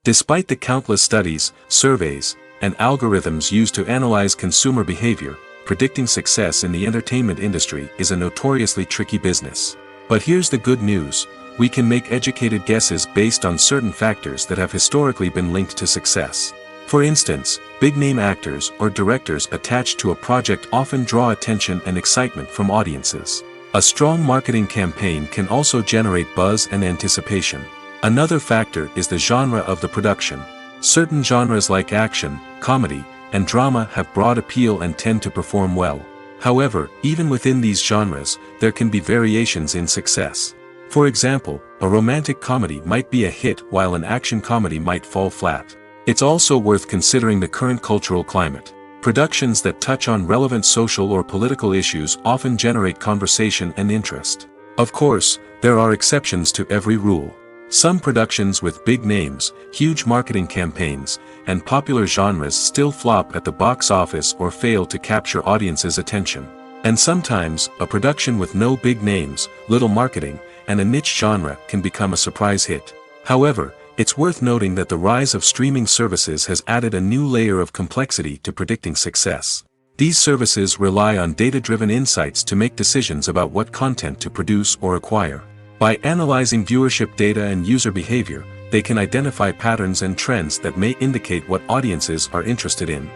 Despite the countless studies, surveys, and algorithms used to analyze consumer behavior, predicting success in the entertainment industry is a notoriously tricky business. But here's the good news: we can make educated guesses based on certain factors that have historically been linked to success. For instance, big-name actors or directors attached to a project often draw attention and excitement from audiences. A strong marketing campaign can also generate buzz and anticipation. Another factor is the genre of the production. Certain genres like action, comedy, and drama have broad appeal and tend to perform well. However, even within these genres, there can be variations in success. For example, a romantic comedy might be a hit while an action comedy might fall flat. It's also worth considering the current cultural climate. Productions that touch on relevant social or political issues often generate conversation and interest. Of course, there are exceptions to every rule. Some productions with big names, huge marketing campaigns, and popular genres still flop at the box office or fail to capture audiences' attention. And sometimes, a production with no big names, little marketing, and a niche genre can become a surprise hit. However, it's worth noting that the rise of streaming services has added a new layer of complexity to predicting success. These services rely on data-driven insights to make decisions about what content to produce or acquire. By analyzing viewership data and user behavior, they can identify patterns and trends that may indicate what audiences are interested in.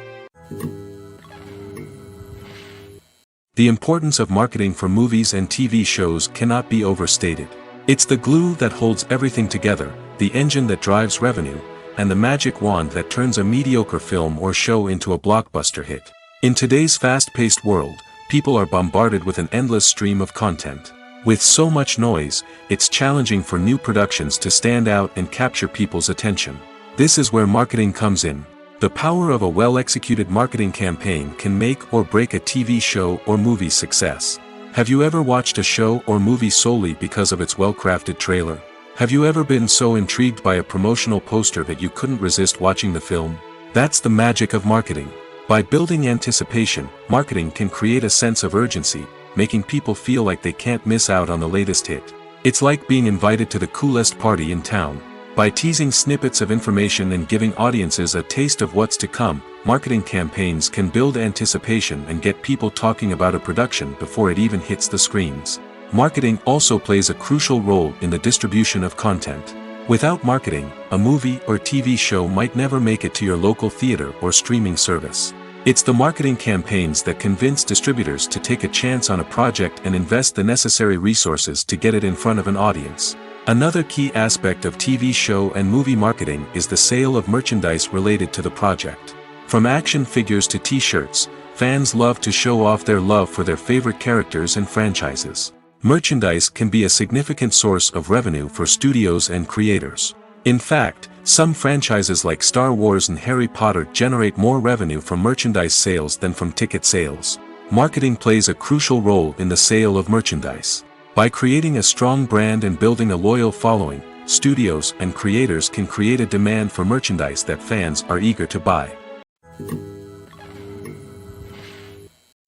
The importance of marketing for movies and TV shows cannot be overstated. It's the glue that holds everything together, the engine that drives revenue, and the magic wand that turns a mediocre film or show into a blockbuster hit. In today's fast-paced world, people are bombarded with an endless stream of content. With so much noise, it's challenging for new productions to stand out and capture people's attention. This is where marketing comes in. The power of a well-executed marketing campaign can make or break a TV show or movie's success. Have you ever watched a show or movie solely because of its well-crafted trailer? Have you ever been so intrigued by a promotional poster that you couldn't resist watching the film? That's the magic of marketing. By building anticipation, marketing can create a sense of urgency, making people feel like they can't miss out on the latest hit. It's like being invited to the coolest party in town. By teasing snippets of information and giving audiences a taste of what's to come, marketing campaigns can build anticipation and get people talking about a production before it even hits the screens. Marketing also plays a crucial role in the distribution of content. Without marketing, a movie or TV show might never make it to your local theater or streaming service. It's the marketing campaigns that convince distributors to take a chance on a project and invest the necessary resources to get it in front of an audience. Another key aspect of TV show and movie marketing is the sale of merchandise related to the project. From action figures to t-shirts, fans love to show off their love for their favorite characters and franchises. Merchandise can be a significant source of revenue for studios and creators. In fact, some franchises like Star Wars and Harry Potter generate more revenue from merchandise sales than from ticket sales. Marketing plays a crucial role in the sale of merchandise. By creating a strong brand and building a loyal following, studios and creators can create a demand for merchandise that fans are eager to buy.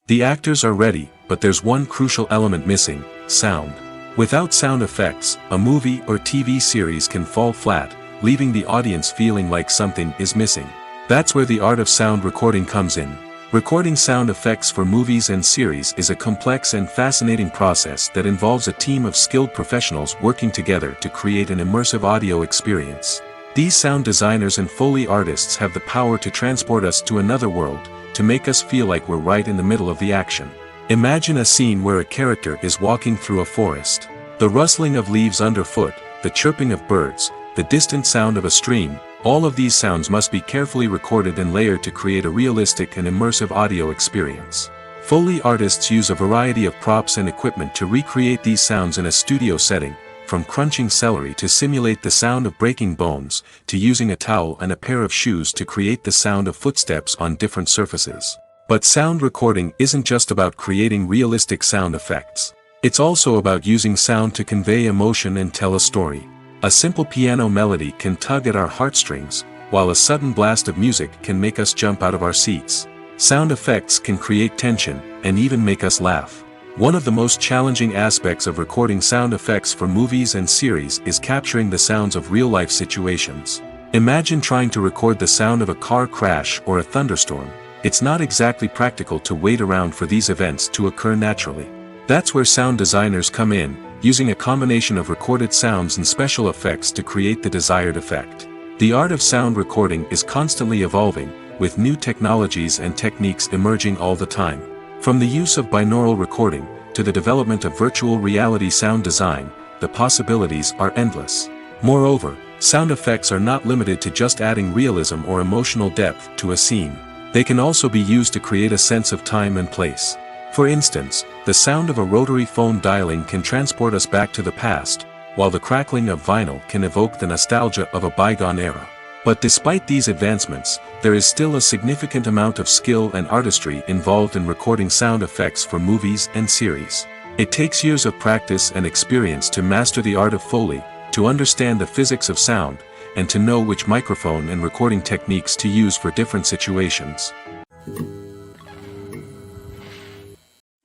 The actors are ready, but there's one crucial element missing: sound. Without sound effects, a movie or TV series can fall flat, leaving the audience feeling like something is missing. That's where the art of sound recording comes in. Recording sound effects for movies and series is a complex and fascinating process that involves a team of skilled professionals working together to create an immersive audio experience. These sound designers and Foley artists have the power to transport us to another world, to make us feel like we're right in the middle of the action. Imagine a scene where a character is walking through a forest. The rustling of leaves underfoot, the chirping of birds, the distant sound of a stream, all of these sounds must be carefully recorded and layered to create a realistic and immersive audio experience. Foley artists use a variety of props and equipment to recreate these sounds in a studio setting, from crunching celery to simulate the sound of breaking bones, to using a towel and a pair of shoes to create the sound of footsteps on different surfaces. But sound recording isn't just about creating realistic sound effects. It's also about using sound to convey emotion and tell a story. A simple piano melody can tug at our heartstrings, while a sudden blast of music can make us jump out of our seats. Sound effects can create tension, and even make us laugh. One of the most challenging aspects of recording sound effects for movies and series is capturing the sounds of real-life situations. Imagine trying to record the sound of a car crash or a thunderstorm. It's not exactly practical to wait around for these events to occur naturally. That's where sound designers come in, using a combination of recorded sounds and special effects to create the desired effect. The art of sound recording is constantly evolving, with new technologies and techniques emerging all the time. From the use of binaural recording, to the development of virtual reality sound design, the possibilities are endless. Moreover, sound effects are not limited to just adding realism or emotional depth to a scene. They can also be used to create a sense of time and place. For instance, the sound of a rotary phone dialing can transport us back to the past, while the crackling of vinyl can evoke the nostalgia of a bygone era. But despite these advancements, there is still a significant amount of skill and artistry involved in recording sound effects for movies and series. It takes years of practice and experience to master the art of Foley, to understand the physics of sound, and to know which microphone and recording techniques to use for different situations.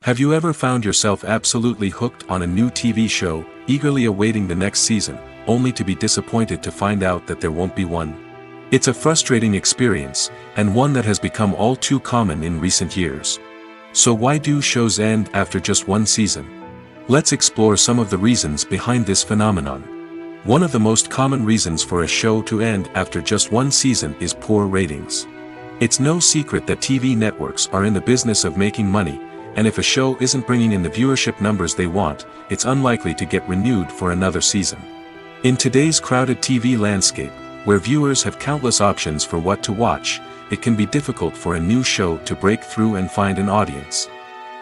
Have you ever found yourself absolutely hooked on a new TV show, eagerly awaiting the next season, only to be disappointed to find out that there won't be one? It's a frustrating experience, and one that has become all too common in recent years. So why do shows end after just one season? Let's explore some of the reasons behind this phenomenon. One of the most common reasons for a show to end after just one season is poor ratings. It's no secret that TV networks are in the business of making money, and if a show isn't bringing in the viewership numbers they want, it's unlikely to get renewed for another season. In today's crowded TV landscape, where viewers have countless options for what to watch, it can be difficult for a new show to break through and find an audience.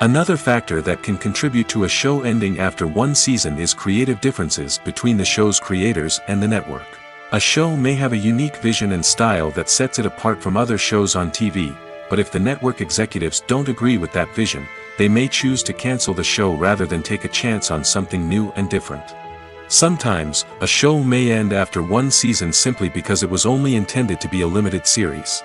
Another factor that can contribute to a show ending after one season is creative differences between the show's creators and the network. A show may have a unique vision and style that sets it apart from other shows on TV, but if the network executives don't agree with that vision, they may choose to cancel the show rather than take a chance on something new and different. Sometimes, a show may end after one season simply because it was only intended to be a limited series.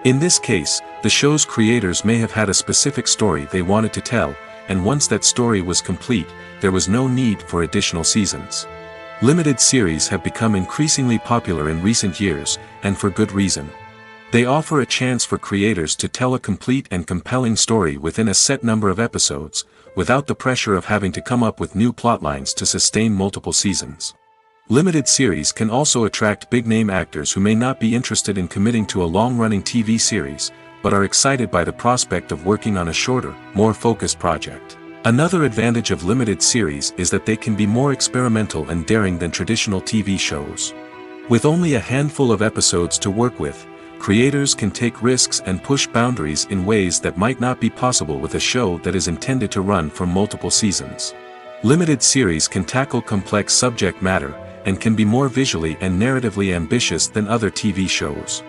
In this case, the show's creators may have had a specific story they wanted to tell, and once that story was complete, there was no need for additional seasons. Limited series have become increasingly popular in recent years, and for good reason. They offer a chance for creators to tell a complete and compelling story within a set number of episodes, without the pressure of having to come up with new plotlines to sustain multiple seasons. Limited series can also attract big-name actors who may not be interested in committing to a long-running TV series, but are excited by the prospect of working on a shorter, more focused project. Another advantage of limited series is that they can be more experimental and daring than traditional TV shows. With only a handful of episodes to work with, creators can take risks and push boundaries in ways that might not be possible with a show that is intended to run for multiple seasons. Limited series can tackle complex subject matter, and can be more visually and narratively ambitious than other TV shows.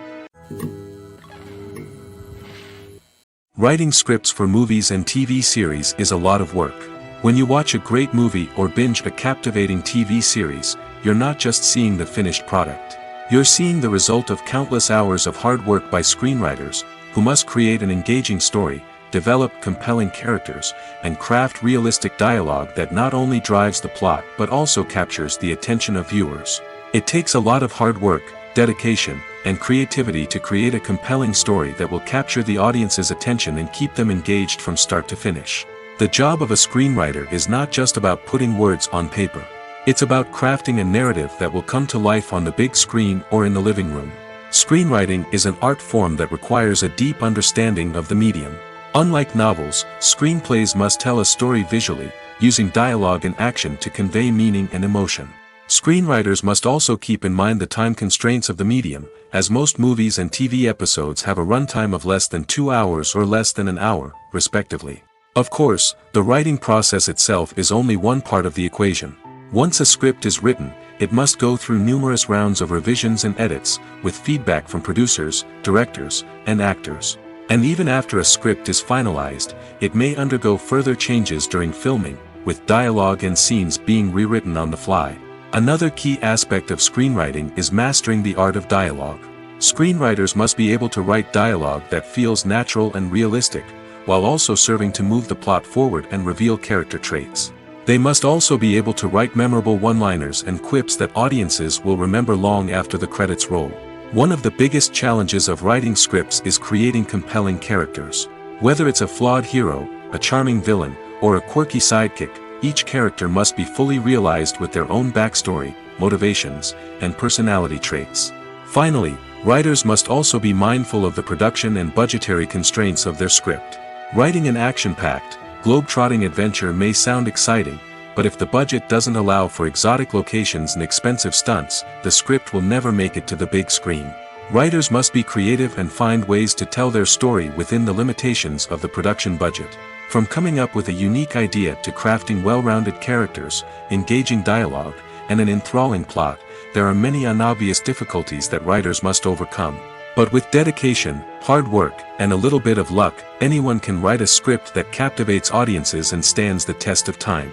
Writing scripts for movies and TV series is a lot of work. When you watch a great movie or binge a captivating TV series, you're not just seeing the finished product. You're seeing the result of countless hours of hard work by screenwriters, who must create an engaging story, develop compelling characters, and craft realistic dialogue that not only drives the plot but also captures the attention of viewers. It takes a lot of hard work, dedication, and creativity to create a compelling story that will capture the audience's attention and keep them engaged from start to finish. The job of a screenwriter is not just about putting words on paper. It's about crafting a narrative that will come to life on the big screen or in the living room. Screenwriting is an art form that requires a deep understanding of the medium. Unlike novels, screenplays must tell a story visually, using dialogue and action to convey meaning and emotion. Screenwriters must also keep in mind the time constraints of the medium, as most movies and TV episodes have a runtime of less than 2 hours or less than an hour, respectively. Of course, the writing process itself is only one part of the equation. Once a script is written, it must go through numerous rounds of revisions and edits, with feedback from producers, directors, and actors. And even after a script is finalized, it may undergo further changes during filming, with dialogue and scenes being rewritten on the fly. Another key aspect of screenwriting is mastering the art of dialogue. Screenwriters must be able to write dialogue that feels natural and realistic, while also serving to move the plot forward and reveal character traits. They must also be able to write memorable one-liners and quips that audiences will remember long after the credits roll. One of the biggest challenges of writing scripts is creating compelling characters. Whether it's a flawed hero, a charming villain, or a quirky sidekick, each character must be fully realized with their own backstory, motivations, and personality traits. Finally, writers must also be mindful of the production and budgetary constraints of their script. Writing an action-packed, globe-trotting adventure may sound exciting, but if the budget doesn't allow for exotic locations and expensive stunts, the script will never make it to the big screen. Writers must be creative and find ways to tell their story within the limitations of the production budget. From coming up with a unique idea to crafting well-rounded characters, engaging dialogue, and an enthralling plot, there are many unobvious difficulties that writers must overcome. But with dedication, hard work, and a little bit of luck, anyone can write a script that captivates audiences and stands the test of time.